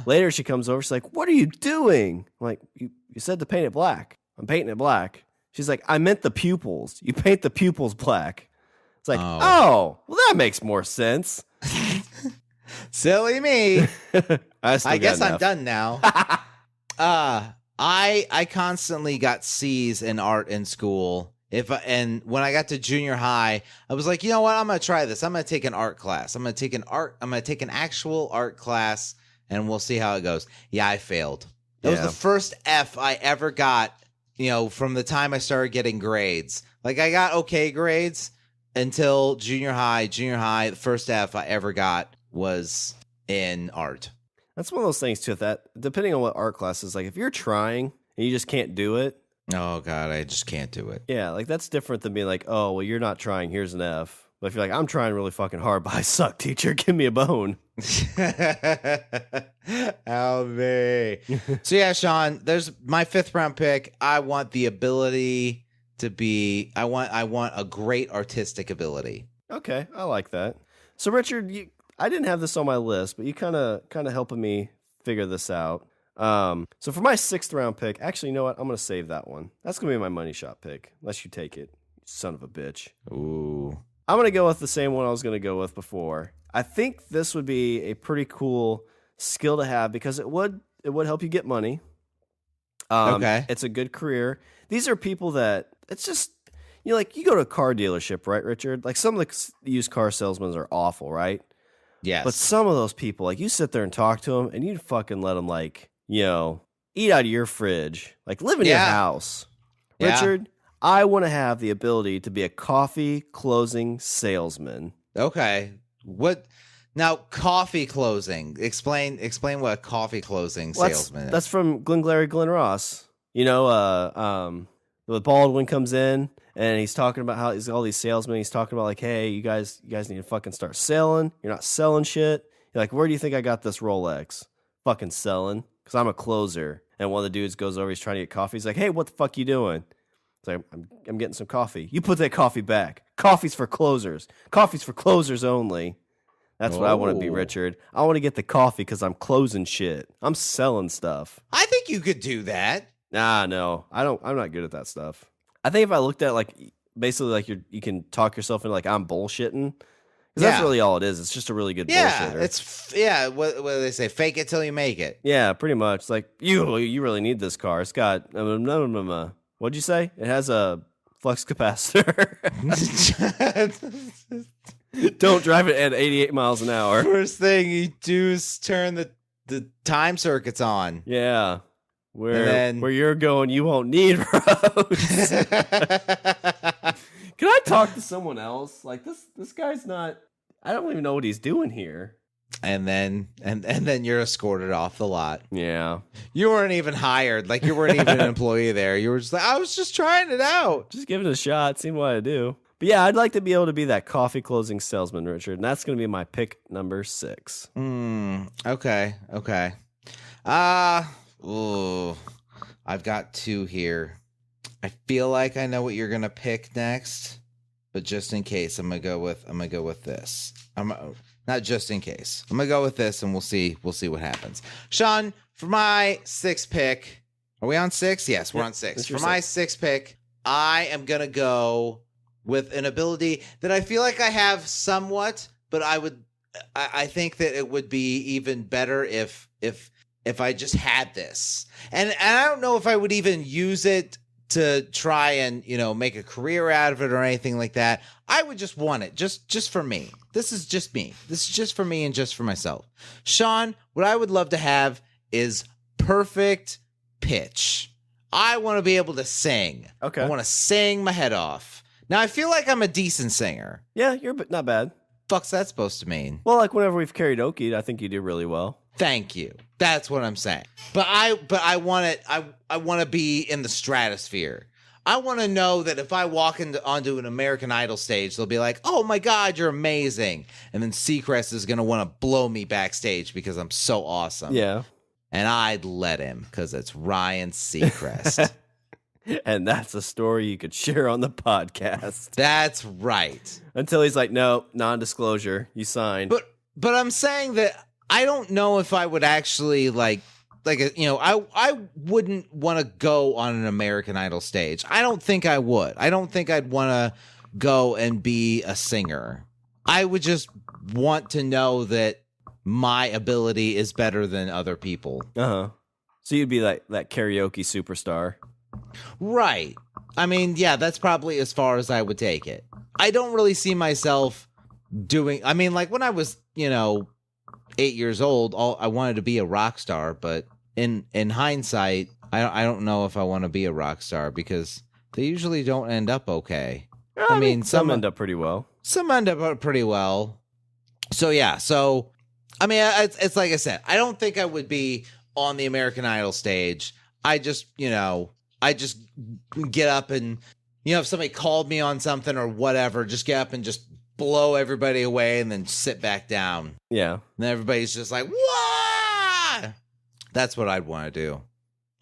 later she comes over. She's like, "What are you doing?" I'm like, you said to paint it black. I'm painting it black. She's like, "I meant the pupils. You paint the pupils black." It's like, oh well, that makes more sense. Silly me. I guess I'm done now. I constantly got C's in art in school. And when I got to junior high, I was like, you know what? I'm going to try this. I'm going to take an art class. I'm going to take an actual art class, and we'll see how it goes. Yeah, I failed. That was the first F I ever got, from the time I started getting grades. I got okay grades until junior high. Junior high, the first F I ever got was in art. That's one of those things, too, that depending on what art class is, if you're trying and you just can't do it. Oh, God, I just can't do it. Yeah, that's different than being like, oh, well, you're not trying. Here's an F. But if you're like, I'm trying really fucking hard, but I suck, teacher. Give me a bone. Help me. So, yeah, Shawn, there's my 5th round pick. I want the ability to be, I want a great artistic ability. Okay, I like that. So Richard, I didn't have this on my list, but you kind of helping me figure this out. So for my 6th round pick, actually, you know what? I'm going to save that one. That's going to be my money shot pick, unless you take it, you son of a bitch. Ooh. I'm going to go with the same one I was going to go with before. I think this would be a pretty cool skill to have because it would help you get money. Okay. It's a good career. These are people that it's just, like you go to a car dealership, right, Richard? Like some of the used car salesmen are awful, right? Yes. But some of those people, like you sit there and talk to them and you fucking let them eat out of your fridge, like live in your house. Yeah. Richard, I want to have the ability to be a coffee closing salesman. Okay. What now? Coffee closing. Explain what a coffee closing salesman is. That's from Glengarry Glen Ross. The Baldwin comes in and he's talking about how he's all these salesmen. He's talking about like, hey, you guys need to fucking start selling. You're not selling shit. You're like, where do you think I got this Rolex? Fucking selling, because I'm a closer. And one of the dudes goes over. He's trying to get coffee. He's like, hey, what the fuck you doing? It's like, I'm getting some coffee. You put that coffee back. Coffee's for closers. Coffee's for closers only. That's what I want to be, Richard. I want to get the coffee because I'm closing shit. I'm selling stuff. I think you could do that. Nah, no. I'm not good at that stuff. I think if I looked at like basically like you can talk yourself into like I'm bullshitting. Because that's really all it is. It's just a really good bullshitter. What do they say? Fake it till you make it. Yeah, pretty much. It's like you really need this car. It's got what'd you say? It has a flux capacitor. Don't drive it at 88 miles an hour. First thing you do is turn the time circuits on. Yeah. Where you're going, you won't need roads. Can I talk to someone else? Like this guy's not. I don't even know what he's doing here. And then you're escorted off the lot. Yeah. You weren't even hired. Like you weren't even an employee there. You were just like, I was just trying it out. Just giving it a shot, seeing what I do. But yeah, I'd like to be able to be that coffee closing salesman, Richard. And that's going to be my pick number 6. Okay. Ooh. I've got 2 here. I feel like I know what you're going to pick next. But just in case, I'm gonna go with this. Not just in case. I'm gonna go with this, and we'll see what happens. Shawn, for my 6th pick, are we on 6? Yes, we're on 6. For my 6th pick, I am gonna go with an ability that I feel like I have somewhat, but I think that it would be even better if I just had this, and I don't know if I would even use it to try and, make a career out of it or anything like that. I would just want it just for me. This is just me. This is just for me and just for myself. Shawn, what I would love to have is perfect pitch. I want to be able to sing. Okay. I want to sing my head off. Now, I feel like I'm a decent singer. Yeah, you're not bad. Fuck's that supposed to mean? Well, like whenever we've karaoke, I think you do really well. Thank you. That's what I'm saying. But I want it. I want to be in the stratosphere. I want to know that if I walk onto an American Idol stage, they'll be like, "Oh my God, you're amazing!" And then Seacrest is gonna want to blow me backstage because I'm so awesome. Yeah. And I'd let him because it's Ryan Seacrest. And that's a story you could share on the podcast. That's right. Until he's like, "No, non-disclosure. You signed." But I'm saying that I don't know if I would actually I wouldn't want to go on an American Idol stage. I don't think I would. I don't think I'd want to go and be a singer. I would just want to know that my ability is better than other people. Uh-huh. So you'd be like that karaoke superstar. Right. I mean, yeah, that's probably as far as I would take it. I don't really see myself doing, like when I was, 8 years old, I wanted to be a rock star, but in hindsight, I don't know if I want to be a rock star because they usually don't end up okay. I mean, some end up pretty well. Some end up pretty well. So yeah, it's like I said, I don't think I would be on the American Idol stage. I just get up and, if somebody called me on something or whatever, just get up and just blow everybody away and then sit back down. Yeah. And everybody's just like, "Wah!" That's what I'd want to do.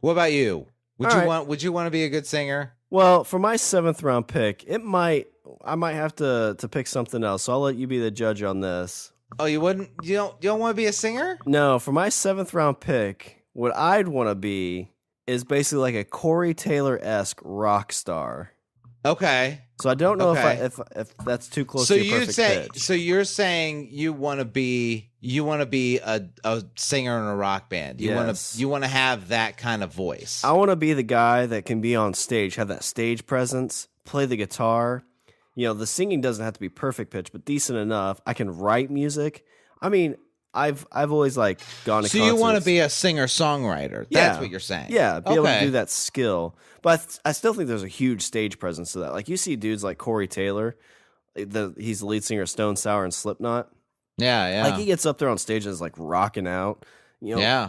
What about you? Would you want to be a good singer? Well, for my 7th round pick, it might I might have to pick something else. So I'll let you be the judge on this. Oh, you wouldn't? You don't want to be a singer? No, for my 7th round pick, what I'd want to be is basically like a Corey Taylor-esque rock star. Okay. So I don't know Okay. if that's too close to a perfect pitch. So you're saying you want to be a singer in a rock band. You want to have that kind of voice. I want to be the guy that can be on stage, have that stage presence, play the guitar. You know, the singing doesn't have to be perfect pitch, but decent enough. I can write music. I mean, I've always like gone to So concerts. you want to be a singer-songwriter. That's what you're saying. Yeah, be able to do that skill. But I still think there's a huge stage presence to that. Like you see dudes like Corey Taylor, he's the lead singer of Stone Sour and Slipknot. Yeah. Like he gets up there on stage and is like rocking out. You know, Yeah.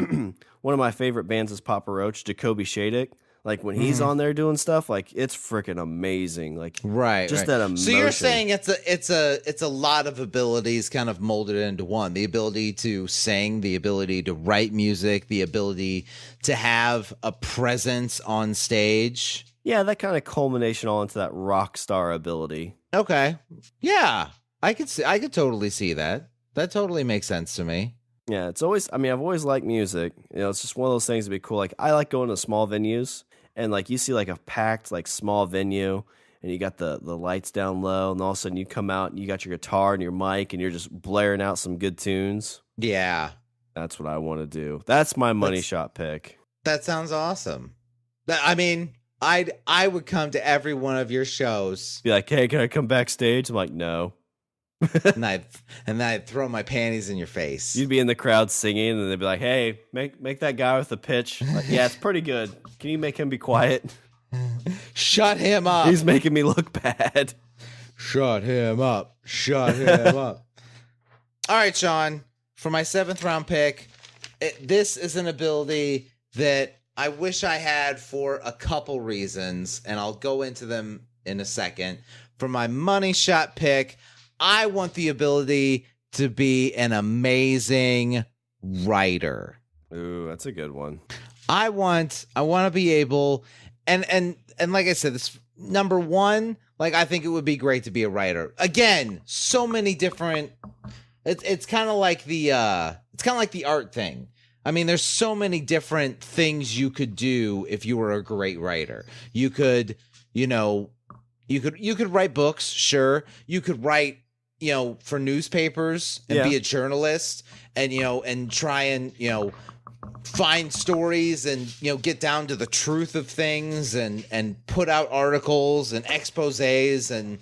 One of my favorite bands is Papa Roach, Jacoby Shadik. Like when he's on there doing stuff, like it's freaking amazing. Like just that emotion. So you're saying it's a lot of abilities kind of molded into one. The ability to sing, the ability to write music, the ability to have a presence on stage. Yeah, that kind of culmination all into that rock star ability. Okay. Yeah. I could totally see that. That totally makes sense to me. Yeah, it's always, I mean, I've always liked music. You know, it's just one of those things to be cool. Like I like going to small venues. And like you see like a packed like small venue and you got the lights down low and all of a sudden you come out and you got your guitar and your mic and you're just blaring out some good tunes. Yeah. That's what I want to do. That's my money shot pick. That sounds awesome. I mean, I would come to every one of your shows. Be like, hey, can I come backstage? I'm like, no. and I'd throw my panties in your face. You'd be in the crowd singing and they'd be like, hey, make that guy with the pitch. Like, yeah, it's pretty good. Can you make him be quiet? Shut him up. He's making me look bad. Shut him up. Shut him up. All right, Shawn. For my 7th round pick, this is an ability that I wish I had for a couple reasons, and I'll go into them in a second. For my money shot pick, I want the ability to be an amazing writer. Ooh, that's a good one. I want to be able, and like I said, this number one, like I think it would be great to be a writer. Again, so many different. It's kind of like the art thing. I mean, there's so many different things you could do if you were a great writer. You could, you could write books, sure. You could write, for newspapers and be a journalist and, and try and, find stories and, get down to the truth of things and put out articles and exposés and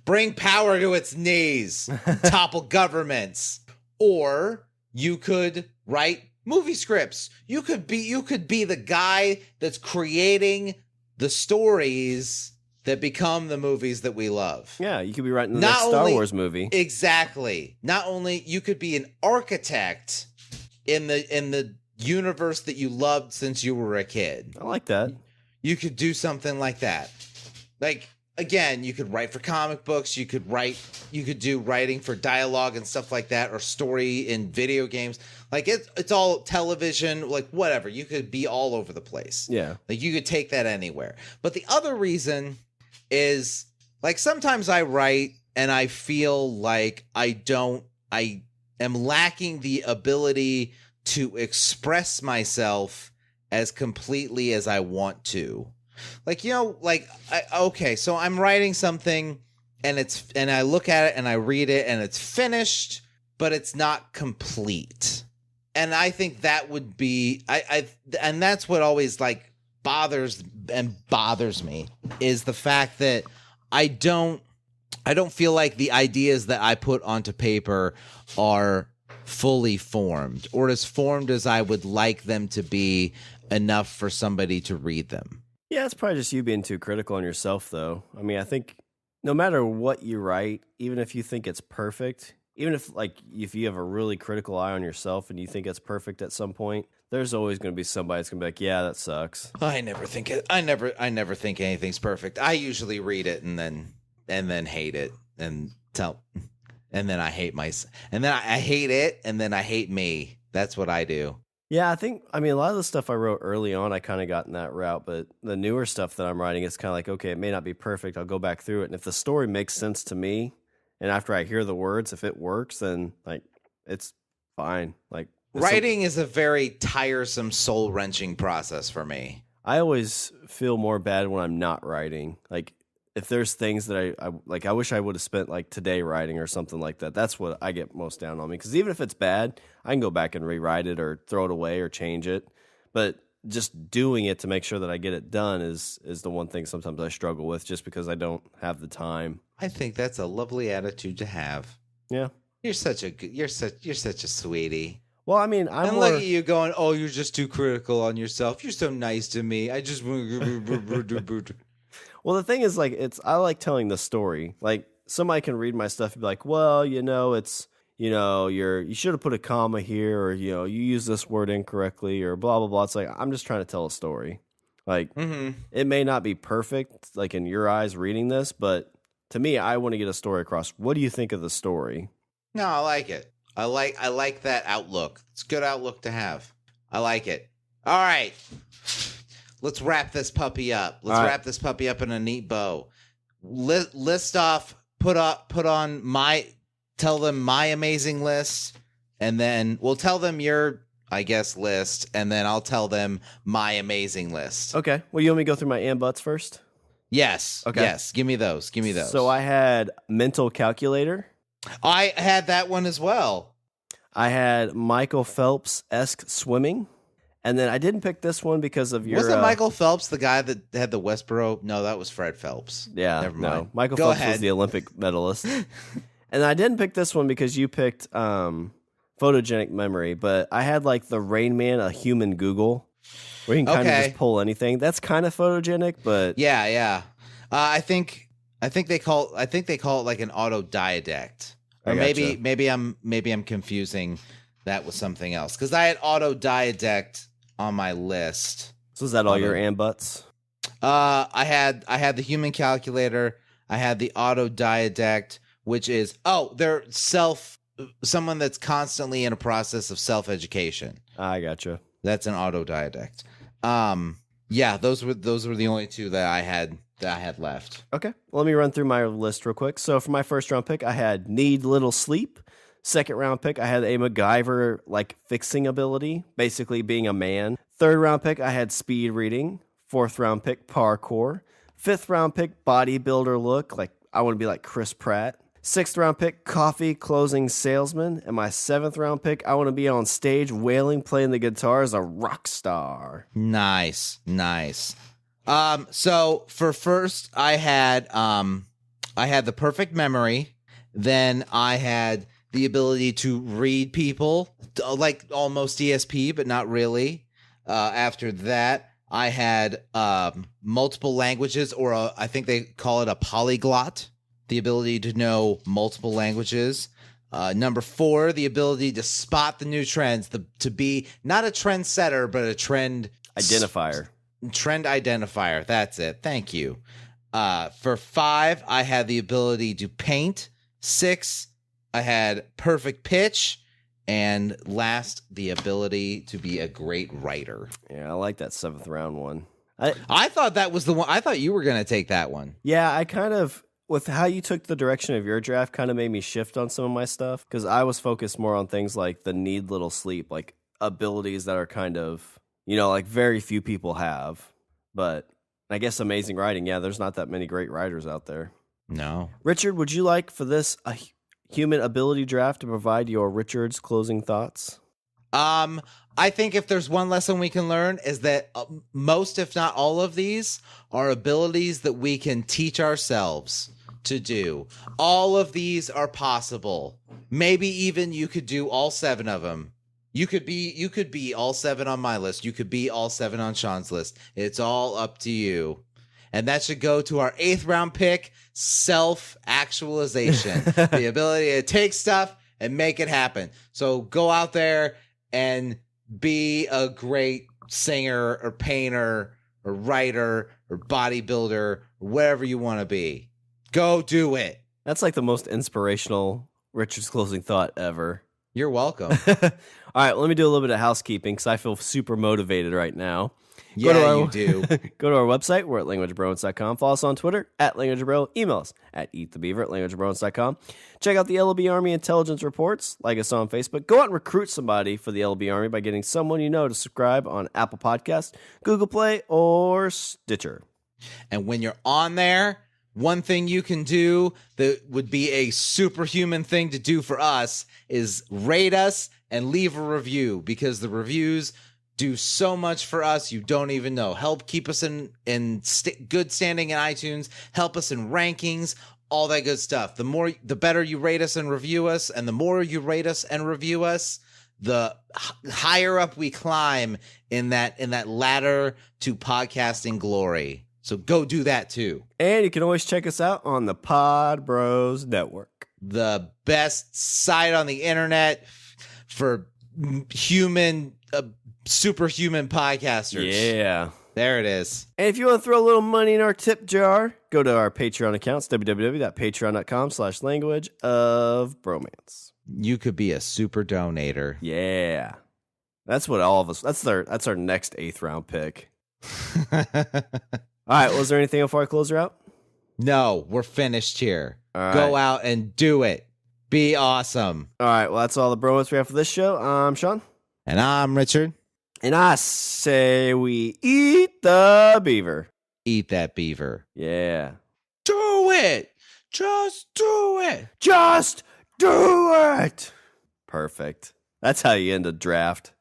bring power to its knees, topple governments. Or you could write movie scripts. You could be the guy that's creating the stories that become the movies that we love. Yeah, you could be writing the next Star Wars movie. Exactly. Not only you could be an architect in the universe that you loved since you were a kid. I like that. You could do something like that. Like, again, you could write for comic books, you could do writing for dialogue and stuff like that, or story in video games. Like it's all television, like whatever. You could be all over the place. Yeah. Like you could take that anywhere. But the other reason is, like, sometimes I write and I feel like I am lacking the ability to express myself as completely as I want to. Like, so I'm writing something and I look at it and I read it and it's finished, but it's not complete. And I think that would be, and that's what always like bothers me, is the fact that I don't feel like the ideas that I put onto paper are fully formed or as formed as I would like them to be, enough for somebody to read them. Yeah, it's probably just you being too critical on yourself, though. I mean, I think no matter what you write, even if you think it's perfect, even if you have a really critical eye on yourself and you think it's perfect at some point, there's always going to be somebody that's going to be like, yeah, that sucks. I never think anything's perfect. I usually read it and then hate it and then I hate myself. And then I hate it and then I hate me. That's what I do. Yeah, I mean, a lot of the stuff I wrote early on, I kind of got in that route, but the newer stuff that I'm writing, it's kind of like, okay, it may not be perfect. I'll go back through it. And if the story makes sense to me, and after I hear the words, if it works, then like it's fine. Like, Writing is a very tiresome, soul-wrenching process for me. I always feel more bad when I'm not writing. Like, if there's things that I like, I wish I would have spent like today writing or something like that. That's what I get most down on me. Because even if it's bad, I can go back and rewrite it or throw it away or change it. But just doing it to make sure that I get it done is the one thing sometimes I struggle with, just because I don't have the time. I think that's a lovely attitude to have. Yeah, You're such a sweetie. well, I mean, I'm And more, look at you going, "Oh, you're just too critical on yourself. You're so nice to me. I just." well, the thing is, like, I like telling the story. Like, somebody can read my stuff and be like, well, it's, you should have put a comma here, or, you use this word incorrectly, or blah, blah, blah. It's like, I'm just trying to tell a story. Like, It may not be perfect, like, in your eyes reading this, but to me, I want to get a story across. What do you think of the story? No, I like it. I like that outlook. It's a good outlook to have. I like it. All right. Let's wrap this puppy up. Let's wrap this puppy up in a neat bow. List off, tell them my amazing list, and then we'll tell them your, I guess, list, and then I'll tell them my amazing list. Okay. Well, you want me to go through my and buts first? Yes. Okay. Yes. Give me those. So I had mental calculator. I had that one as well. I had Michael Phelps-esque swimming. And then I didn't pick this one because of your... Wasn't Michael Phelps the guy that had the Westboro? No, that was Fred Phelps. Yeah, Never mind. no. Michael Go Phelps ahead. was the Olympic medalist. And I didn't pick this one because you picked photogenic memory, but I had like the Rain Man, a human Google, where you can kind of just pull anything. That's kind of photogenic, but... Yeah. I think they call it like an autodidact. Or maybe I'm confusing that with something else, because I had autodidact on my list. So is that all your and buts? I had the human calculator. I had the autodidact, which is they're someone that's constantly in a process of self-education. I gotcha. That's an autodidact. Yeah, those were the only two that I had left. Okay. Well, let me run through my list real quick. So for my first round pick, I had need little sleep. Second round pick, I had a MacGyver like fixing ability, basically being a man. Third round pick, I had speed reading. Fourth round pick, parkour. Fifth round pick, bodybuilder look, like I want to be like Chris Pratt. Sixth round pick, coffee closing salesman. And my seventh round pick, I want to be on stage wailing, playing the guitar as a rock star. Nice. So for first, I had the perfect memory. Then I had the ability to read people, like almost ESP, but not really. After that, I had multiple languages, or I think they call it a polyglot, the ability to know multiple languages. Number 4, the ability to spot the new trends, to be not a trendsetter, but a trend identifier. Trend identifier. That's it. Thank you. For 5, I had the ability to paint. 6, I had perfect pitch. And last, the ability to be a great writer. Yeah, I like that 7th round one. I thought that was the one. I thought you were going to take that one. Yeah, I kind of, with how you took the direction of your draft, kind of made me shift on some of my stuff, because I was focused more on things like the need little sleep, like abilities that are kind of, like very few people have. But I guess amazing writing, yeah, there's not that many great writers out there. No. Richard, would you like for this a human ability draft to provide your Richard's closing thoughts? I think if there's one lesson we can learn is that most, if not all of these, are abilities that we can teach ourselves to do. All of these are possible. Maybe even you could do all 7 of them. You could be all 7 on my list. You could be all 7 on Shawn's list. It's all up to you. And that should go to our 8th round pick, self-actualization. The ability to take stuff and make it happen. So go out there and be a great singer or painter or writer or bodybuilder or whatever you want to be. Go do it. That's like the most inspirational Richard's closing thought ever. You're welcome. All right, let me do a little bit of housekeeping because I feel super motivated right now. Yeah, you do. Go to our website. We're at languageofbromance.com. Follow us on Twitter at languageofbro. Email us at eatthebeaver at languageofbromance.com. Check out the LB Army intelligence reports. Like us on Facebook. Go out and recruit somebody for the LB Army by getting someone you know to subscribe on Apple Podcasts, Google Play, or Stitcher. And when you're on there, one thing you can do that would be a superhuman thing to do for us is rate us and leave a review, because the reviews do so much for us you don't even know. Help keep us in good standing in iTunes, help us in rankings, all that good stuff. The better you rate us and review us, and the more you rate us and review us, the higher up we climb in that ladder to podcasting glory. So go do that too. And you can always check us out on the Pod Bros Network, the best site on the internet for superhuman podcasters. Yeah. There it is. And if you want to throw a little money in our tip jar, go to our Patreon accounts, www.patreon.com/languageofbromance. You could be a super donator. Yeah. That's what all of us, that's our next 8th round pick. All right, was there anything before I close her out? No, we're finished here. All right. Go out and do it. Be awesome. All right, well, that's all the bromance we have for this show. I'm Shawn. And I'm Richard. And I say we eat the beaver. Eat that beaver. Yeah. Do it. Just do it. Just do it. Perfect. That's how you end a draft.